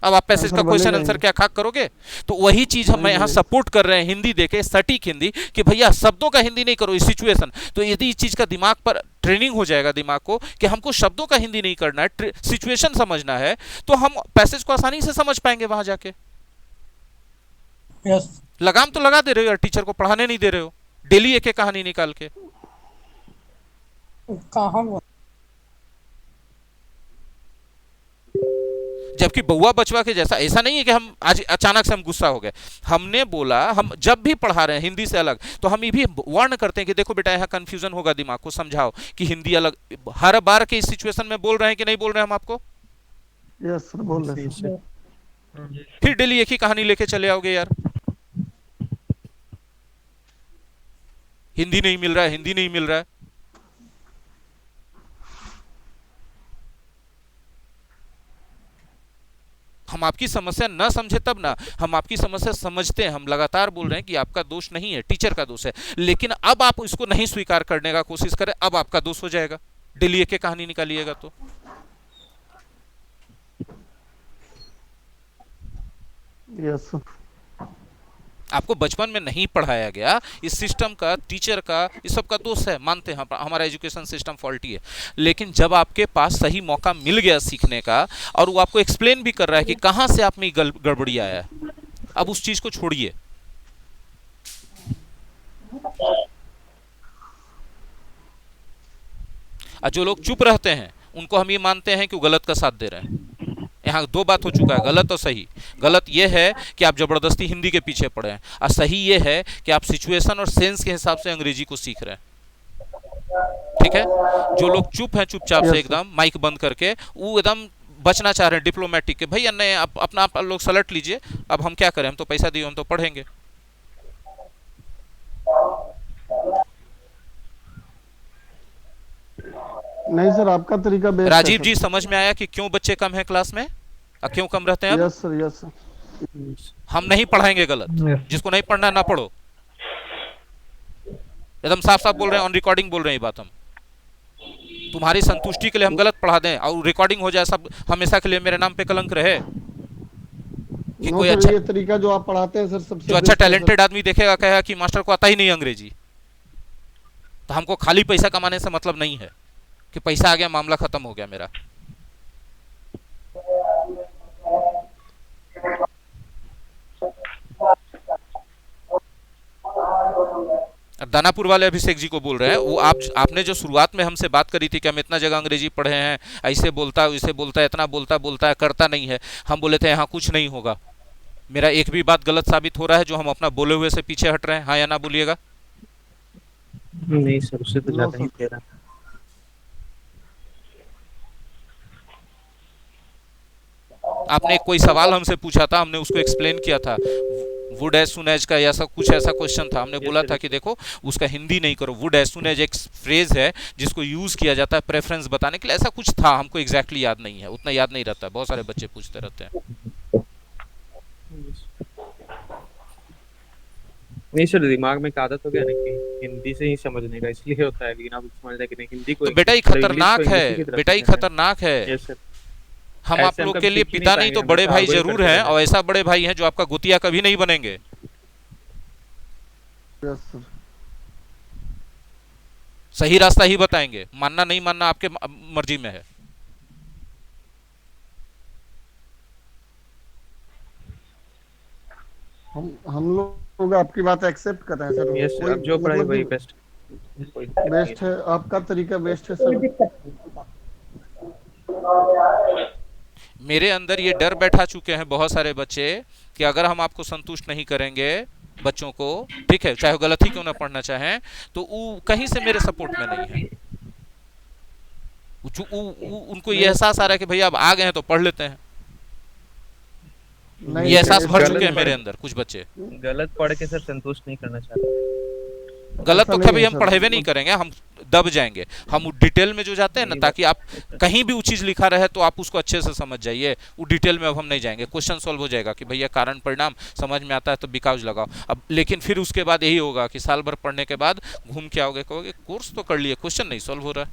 अब आप पैसेज आंसर का क्वेश्चन बनेगा ही आंसर नहीं। क्या खाक करोगे? तो वही चीज हम नहीं यहाँ बनेगा। सपोर्ट कर रहे हैं हिंदी देके, सटीक हिंदी, कि भैया शब्दों का हिंदी नहीं करो, इस सिचुएशन। तो यदि इस चीज का दिमाग पर ट्रेनिंग हो जाएगा दिमाग को कि हमको शब्दों का हिंदी नहीं करना है, सिचुएशन समझना है, तो हम पैसेज को आसानी से समझ पाएंगे वहां जाके। यस। लगाम तो लगा दे रहे हो यार, टीचर को पढ़ाने नहीं दे रहे हो, डेली एक एक कहानी निकाल के। कहाँ बोल। जबकि बउआ बचवा के जैसा, ऐसा नहीं है कि हम आज अचानक से हम गुस्सा हो गए। हमने बोला हम जब भी पढ़ा रहे हैं हिंदी से अलग, तो हम ये भी वार्न करते हैं कि देखो बेटा यहाँ कंफ्यूजन होगा, दिमाग को समझाओ कि हिंदी अलग। हर बार के इस सिचुएशन में बोल रहे हैं कि नहीं बोल रहे हैं हम आपको? यस सर, बोल रहे सर। फिर डेली एक ही कहानी लेके चले आओगे यार, हिंदी नहीं मिल रहा है, हिंदी नहीं मिल रहा है। हम आपकी समस्या न समझे तब ना, हम आपकी समस्या समझते हैं, हम लगातार बोल रहे हैं कि आपका दोष नहीं है, टीचर का दोष है। लेकिन अब आप इसको नहीं स्वीकार करने का कोशिश करें, अब आपका दोष हो जाएगा, डेली एक कहानी निकालिएगा तो। Yes sir. आपको बचपन में नहीं पढ़ाया गया, इस सिस्टम का, टीचर का, इस सब का दोष है, मानते हैं हमारा एजुकेशन सिस्टम फॉल्टी है। लेकिन जब आपके पास सही मौका मिल गया सीखने का और वो आपको एक्सप्लेन भी कर रहा है कि कहाँ से आप में गड़बड़ी आया है, अब उस चीज को छोड़िए। और जो लोग चुप रहते हैं उनको हम ये मानते हैं कि वो गलत का साथ दे रहे हैं। यहाँ दो बात हो चुका है, गलत और सही। गलत ये है कि आप जबरदस्ती हिंदी के पीछे पड़े हैं, और सही ये है कि आप सिचुएशन और सेंस के हिसाब से अंग्रेजी को सीख रहे हैं। ठीक है, जो लोग चुप हैं चुपचाप से एकदम माइक बंद करके, वो एकदम बचना चाह रहे हैं डिप्लोमेटिक के, भैया नहीं अपना आप लोग सलट लीजिए, अब हम क्या करें, हम तो पैसा दिए, हम तो पढ़ेंगे। नहीं सर, आपका तरीका बेस्ट है राजीव सर। जी, समझ में आया कि क्यों बच्चे कम हैं क्लास में और क्यों कम रहते हैं? Yes sir, yes sir. हम नहीं पढ़ाएंगे गलत, जिसको नहीं पढ़ना ना पढ़ो, एकदम साफ साफ बोल रहे हैं, ऑन रिकॉर्डिंग बोल रहे हैं ये बात हम। तुम्हारी संतुष्टि के लिए हम गलत पढ़ा दें और रिकॉर्डिंग हो जाए, सब हमेशा के लिए मेरे नाम पे कलंक रहे कि कोई सर, अच्छा, ये तरीका जो आप पढ़ाते हैं सर सबसे जो अच्छा बेस्ट है सर। टैलेंटेड आदमी देखेगा कहेगा कि मास्टर को आता ही नहीं अंग्रेजी। तो हमको खाली पैसा कमाने से मतलब नहीं है कि पैसा आ गया मामला खत्म हो गया मेरा। दानापुर वाले अभिषेक जी को बोल रहे हैं, वो आपने जो शुरुआत में हमसे बात करी थी कि हम इतना जगह अंग्रेजी पढ़े हैं, ऐसे बोलता है वैसे बोलता है, इतना बोलता बोलता है, करता नहीं है। हम बोले थे यहाँ कुछ नहीं होगा। मेरा एक भी बात गलत साबित हो रहा है जो हम अपना बोले हुए से पीछे हट रहे हैं? हाँ या ना बोलिएगा। नहीं सर, उससे तो ज्यादा ही दे रहा। आपने कोई सवाल हमसे पूछा था, हमने उसको एक्सप्लेन किया था, वुड एज सुन एज का ऐसा कुछ ऐसा क्वेश्चन था। हमने बोला था कि देखो उसका हिंदी नहीं करो, वुड एज सुन एज एक फ्रेज है जिसको यूज किया जाता है प्रेफरेंस बताने के लिए, ऐसा कुछ था। हमको एग्जैक्टली याद नहीं है, उतना याद नहीं रहता, बहुत सारे बच्चे पूछते रहते हैं। नहीं सर, दिमाग में एक आदत हो गया ना कि हिंदी से ही समझने का, इसलिए होता है। लेकिन आप समझते कि नहीं, हिंदी को तो बेटा ही खतरनाक है, बेटा ही खतरनाक है। Yes sir. हम आप लोग के लिए पिता नहीं तो बड़े भाई जरूर हैं, और ऐसा बड़े भाई हैं जो आपका गुतिया कभी नहीं बनेंगे। Yes sir. सही रास्ता ही बताएंगे, मानना नहीं मानना आपके मर्जी में है। हम लोग आपकी बात एक्सेप्ट कर रहे हैं सर। यस सर, जो पढ़ाई वही बेस्ट बेस्ट है, आपका तरीका बेस्ट है सर। मेरे अंदर ये डर बैठा चुके हैं बहुत सारे बच्चे कि अगर हम आपको संतुष्ट नहीं करेंगे बच्चों को, ठीक है, चाहे गलत ही क्यों ना पढ़ना चाहें, तो वो कहीं से मेरे सपोर्ट में नहीं है। उनको ये एहसास आ रहा है कि भैया अब आ गए हैं तो पढ़ लेते हैं। ये एहसास भर चुके हैं मेरे अंदर कुछ बच्चे। गलत पढ़ के सर संतुष्ट नहीं करना चाहते। गलत तो कभी हम पढ़ेवे नहीं करेंगे, हम दब जाएंगे। हम डिटेल में जो जाते हैं ना, ताकि आप कहीं भी वो चीज लिखा रहे तो आप उसको अच्छे से समझ जाइए, वो डिटेल में अब हम नहीं जाएंगे। क्वेश्चन सॉल्व हो जाएगा कि भैया कारण परिणाम समझ में आता है तो बिकॉज लगाओ अब। लेकिन फिर उसके बाद यही होगा कि साल भर पढ़ने के बाद घूम के आओगे, कहोगे कोर्स तो कर लिए, क्वेश्चन नहीं सॉल्व हो रहा है।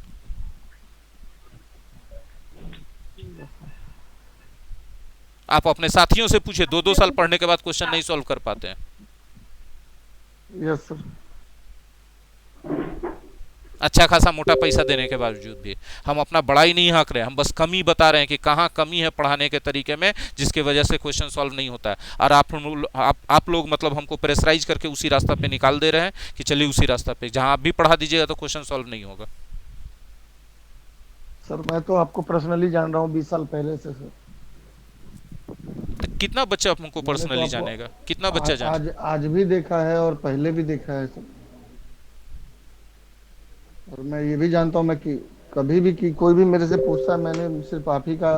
आप अपने साथियों से पूछे, 2-2 साल पढ़ने के बाद क्वेश्चन नहीं सॉल्व कर पाते हैं। Yes sir. अच्छा खासा मोटा पैसा देने के बावजूद भी हम अपना बड़ाई नहीं हाँक रहे हैं, हम बस कमी बता रहे हैं कि कहाँ कमी है पढ़ाने के तरीके में, जिसकी वजह से क्वेश्चन सॉल्व नहीं होता है। और आप लोग मतलब हमको प्रेशराइज करके उसी रास्ता पे निकाल दे रहे हैं कि चलिए उसी रास्ता पे, जहाँ आप भी पढ़ा दीजिएगा तो क्वेश्चन सॉल्व नहीं होगा। सर मैं तो आपको पर्सनली जान रहा हूँ 20 साल पहले से सर। कितना बच्चा हमको पर्सनली जानेगा, कितना बच्चा जाने? आज भी देखा है और पहले भी देखा है सर। और मैं ये भी जानता हूँ मैं कि कभी भी कि कोई भी मेरे से पूछता है, मैंने सिर्फ आप ही का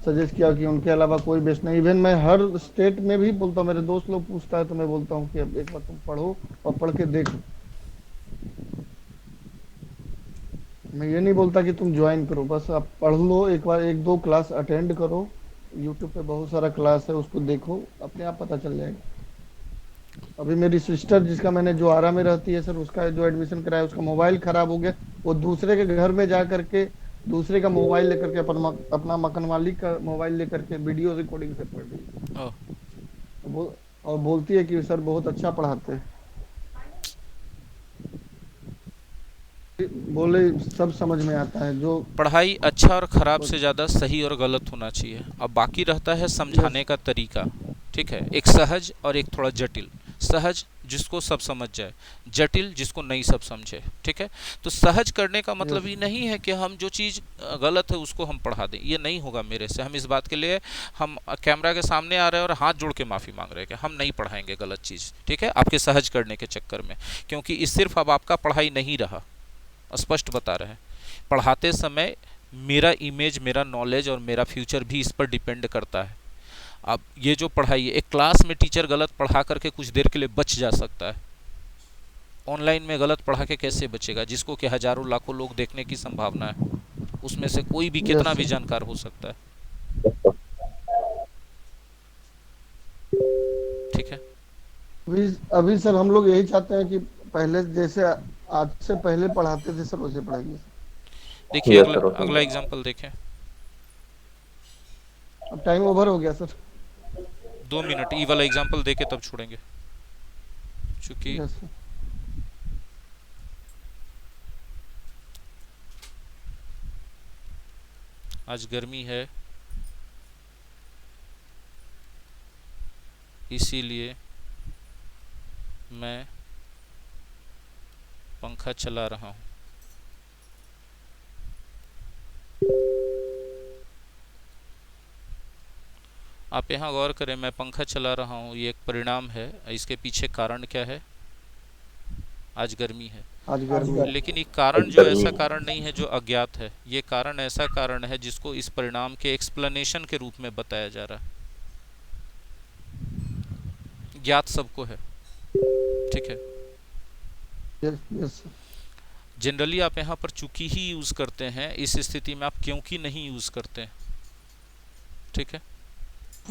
सजेस्ट किया कि उनके अलावा कोई बेस्ट नहीं। इवन मैं हर स्टेट में भी बोलता हूँ, मेरे दोस्त लोग पूछता है तो मैं बोलता हूँ कि अब एक बार तुम पढ़ो और पढ़ के देखो। मैं ये नहीं बोलता कि तुम ज्वाइन करो, बस आप पढ़ लो एक बार, 1-2 क्लास अटेंड करो। यूट्यूब पे बहुत सारा क्लास है, उसको देखो, अपने आप पता चल जाएगा। अभी मेरी सिस्टर जिसका मैंने जो आरा में रहती है सर, उसका जो एडमिशन कराया, उसका मोबाइल खराब हो गया, वो दूसरे के घर में जा करके दूसरे का मोबाइल लेकर के अपना मकान मालिक का मोबाइल लेकर के वीडियो रिकॉर्डिंग से पढ़ रही है। वो और बोलती है कि सर बहुत अच्छा पढ़ाते हैं। बोले सब समझ में आता है जो। पढ़ाई अच्छा और ख़राब बस। से ज़्यादा सही और गलत होना चाहिए। अब बाकी रहता है यस। समझाने का तरीका। ठीक है, एक सहज और एक थोड़ा जटिल। सहज जिसको सब समझ जाए, जटिल जिसको नहीं सब समझे। ठीक है, तो सहज करने का मतलब यस। ये नहीं है कि हम जो चीज़ गलत है उसको हम पढ़ा दें, ये नहीं होगा मेरे से। हम इस बात के लिए हम कैमरा के सामने आ रहे हैं और हाथ जोड़ के माफ़ी मांग रहे हैं कि हम नहीं पढ़ाएंगे गलत चीज़। ठीक है, आपके सहज करने के चक्कर में, क्योंकि इस सिर्फ अब आपका पढ़ाई नहीं रहा, स्पष्ट बता रहे हैं। पढ़ाते समय मेरा इमेज, मेरा नॉलेज और मेरा फ्यूचर भी इस पर डिपेंड करता है। अब ये जो पढ़ाई है, एक क्लास में टीचर गलत पढ़ा करके कुछ देर के लिए बच जा सकता है, ऑनलाइन में गलत पढ़ा के कैसे बचेगा, जिसको कि हजारों लाखों लोग देखने की संभावना है, उसमें से कोई भी कितना यस भी सर। जानकार हो सकता है। ठीक है, अभी अभी सर हम लोग यही चाहते हैं कि पहले जैसे आज से पहले पढ़ाते थे सर वैसे पढ़ाइए। देखिए यस अगला सर, हो अगला जाएगा। एग्जांपल देखें। अब टाइम ओवर हो गया सर। 2 मिनट ई वाला एग्जांपल देके तब छोड़ेंगे, क्योंकि यस सर। आज गर्मी है, इसीलिए मैं पंखा चला रहा हूँ। आप यहाँ गौर करें, मैं पंखा चला रहा हूँ, ये एक परिणाम है। इसके पीछे कारण क्या है? आज गर्मी है। आज गर्मी है। लेकिन ये कारण जो गर्मी ऐसा है। कारण नहीं है जो अज्ञात है, ये कारण ऐसा कारण है जिसको इस परिणाम के एक्सप्लेनेशन के रूप में बताया जा रहा है। ज्ञात सबको है। ठीक है, यस यस सर। जनरली आप यहाँ पर चूंकि ही यूज करते हैं, इस स्थिति में आप क्योंकि नहीं यूज करते हैं। ठीक है,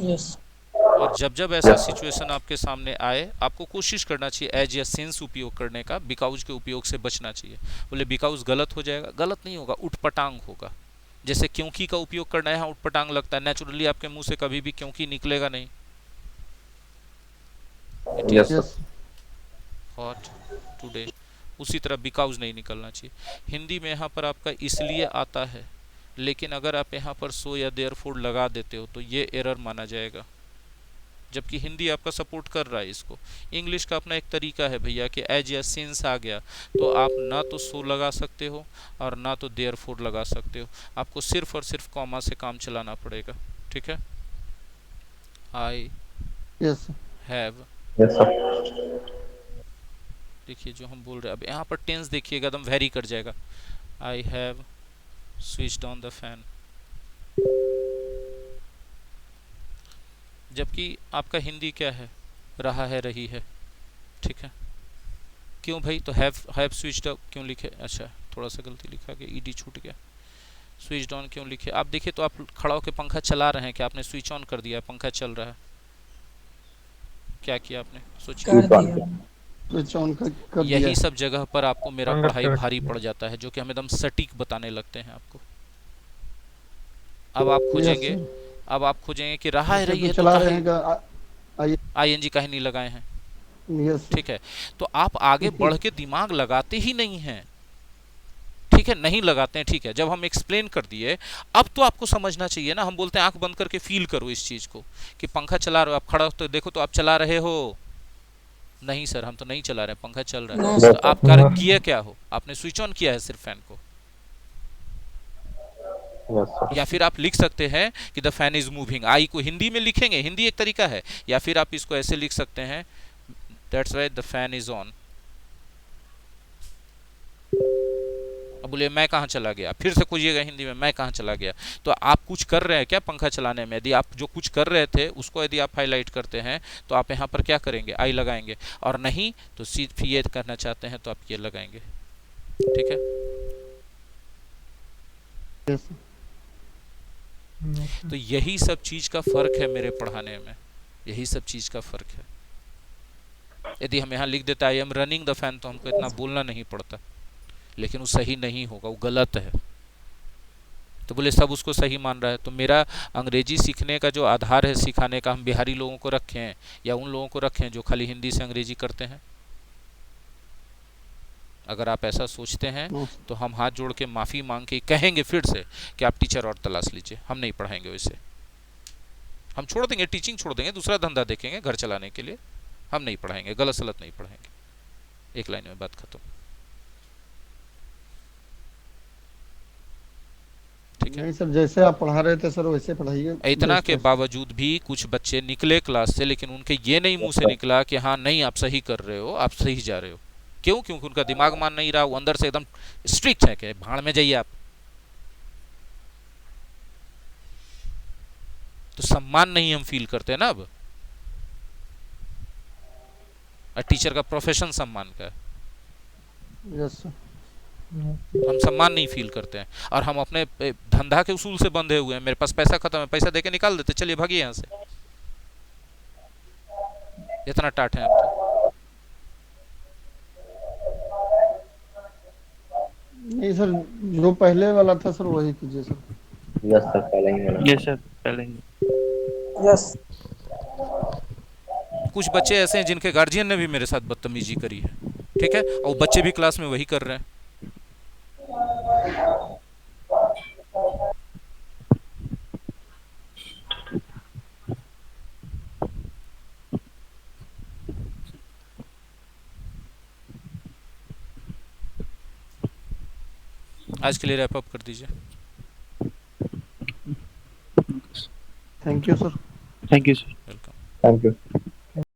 यस। और जब जब ऐसा यस सर। सिचुएशन आपके सामने आए, आपको कोशिश करना चाहिए एज या सेंस उपयोग करने का, बिकाउज के उपयोग से बचना चाहिए। बोले बिकाउज गलत हो जाएगा, गलत नहीं होगा, उठपटांग होगा। जैसे क्योंकि का उपयोग करना है, यहाँ उठपटांग लगता है, नेचुरली आपके मुंह से कभी भी क्योंकि निकलेगा नहीं। It yes is sir. Yes. Hot today. उसी तरह बिकाउज नहीं निकलना चाहिए। हिंदी में यहाँ पर आपका इसलिए आता है, लेकिन अगर आप यहाँ पर सो या देयरफॉर लगा देते हो तो ये एरर माना जाएगा, जबकि हिंदी आपका सपोर्ट कर रहा है इसको। इंग्लिश का अपना एक तरीका है भैया कि एज या सिंस आ गया तो आप ना तो सो लगा सकते हो और ना तो देयरफॉर लगा सकते हो, आपको सिर्फ और सिर्फ कॉमा से काम चलाना पड़ेगा। ठीक है, आई यस हैव। Yes sir. देखिए जो हम बोल रहे हैं, अब यहाँ पर टेंस देखिएगा एकदम वेरी कर जाएगा। I have switched on the fan, जबकि आपका हिंदी क्या है? रहा है, रही है। ठीक है, क्यों भाई? तो हैव स्विच्ड क्यों लिखे? अच्छा, थोड़ा सा गलती लिखा कि ईडी छूट गया। स्विच्ड ऑन क्यों लिखे? आप देखिए तो आप खड़ा होकर पंखा चला रहे हैं, क्या आपने स्विच ऑन कर दिया? पंखा चल रहा है, क्या किया आपने? सोचिए। कर स्विच ऑन दिया। स्विच ऑन कर दिया। यही सब जगह पर आपको मेरा पढ़ाई भारी पड़ जाता है, जो कि हम एकदम सटीक बताने लगते हैं आपको। अब आप यस खोजेंगे, सर। अब आप खोजेंगे कि रहा है, ऐसे रही तो है, तो चला रहे काहे हैं का। आइए। आईएनजी काहे नहीं लगाए हैं? यस ठीक है, तो आप आगे बढ़ के दिमाग लगाते ही नहीं हैं। ठीक है, नहीं लगाते हैं। ठीक है, जब हम एक्सप्लेन कर दिए, अब तो आपको समझना चाहिए ना। हम बोलते हैं आंख बंद करके फील करो इस चीज को कि पंखा चला रहे हो, आप खड़ा हो तो देखो तो आप चला रहे हो। नहीं सर, हम तो नहीं चला रहे, पंखा चल रहा नो है। यस तो सर। आप कार्य किए क्या हो? आपने स्विच ऑन किया है सिर्फ फैन को। Yes sir. या फिर आप लिख सकते हैं कि द फैन इज मूविंग, आई को हिंदी में लिखेंगे, हिंदी एक तरीका है। या फिर आप इसको ऐसे लिख सकते हैं, that's why the fan is on. अब बोले मैं कहाँ चला गया? फिर से खोजिएगा हिंदी में, मैं कहाँ चला गया? तो आप कुछ कर रहे हैं क्या पंखा चलाने में? यदि आप जो कुछ कर रहे थे उसको यदि आप हाईलाइट करते हैं तो आप यहाँ पर क्या करेंगे? आई लगाएंगे, और नहीं तो सिर्फ ये करना चाहते हैं तो आप ये लगाएंगे। ठीक है, यस। तो यही सब चीज का फर्क है मेरे पढ़ाने में, यही सब चीज का फर्क है। यदि हम यहाँ लिख देता I am running the fan तो हमको इतना बोलना नहीं पड़ता, लेकिन वो सही नहीं होगा, वो गलत है। तो बोले सब उसको सही मान रहा है। तो मेरा अंग्रेजी सीखने का जो आधार है सिखाने का, हम बिहारी लोगों को रखें हैं या उन लोगों को रखें जो खाली हिंदी से अंग्रेजी करते हैं? अगर आप ऐसा सोचते हैं नो तो हम हाथ जोड़ के माफ़ी मांग के कहेंगे फिर से कि आप टीचर और तलाश लीजिए, हम नहीं पढ़ाएंगे वैसे, हम छोड़ देंगे, टीचिंग छोड़ देंगे, दूसरा धंधा देखेंगे घर चलाने के लिए, हम नहीं पढ़ाएंगे, गलत सलत नहीं पढ़ाएंगे। एक लाइन में बात खत्म। ठीक है। नहीं सर, जैसे आप पढ़ा रहे थे सर वैसे पढ़ाइए, इतना बेस्ट के है। बावजूद भी कुछ बच्चे निकले क्लास से, लेकिन उनके ये नहीं मुंह से निकला कि हाँ नहीं आप सही कर रहे हो, आप सही जा रहे हो। क्यों? क्योंकि उनका दिमाग मान नहीं रहा, वो अंदर से एकदम स्ट्रिक्ट है कि भाड़ में जाइए आप। तो सम्मान नहीं हम फील करते ना अब। टीचर का प्रोफेशन सम्मान का है, यस सर। हम सम्मान नहीं फील करते हैं और हम अपने धंधा के उसूल से बंधे हुए हैं। मेरे पास पैसा खत्म है, पैसा देके निकाल देते, चलिए भागिए यहाँ से। इतना टाट है अब तो। नहीं सर, जो पहले वाला था सर वही कीजिए सर। यस सर, पहले ही मिला। ये सर पहले ही। यस। कुछ बच्चे ऐसे हैं जिनके गार्जियन ने भी मेरे साथ बदतमीजी करी है, ठीक है, और बच्चे भी क्लास में वही कर रहे हैं। आज के लिए रैप अप कर दीजिए। Thank you sir. Thank you sir. Welcome. Thank you.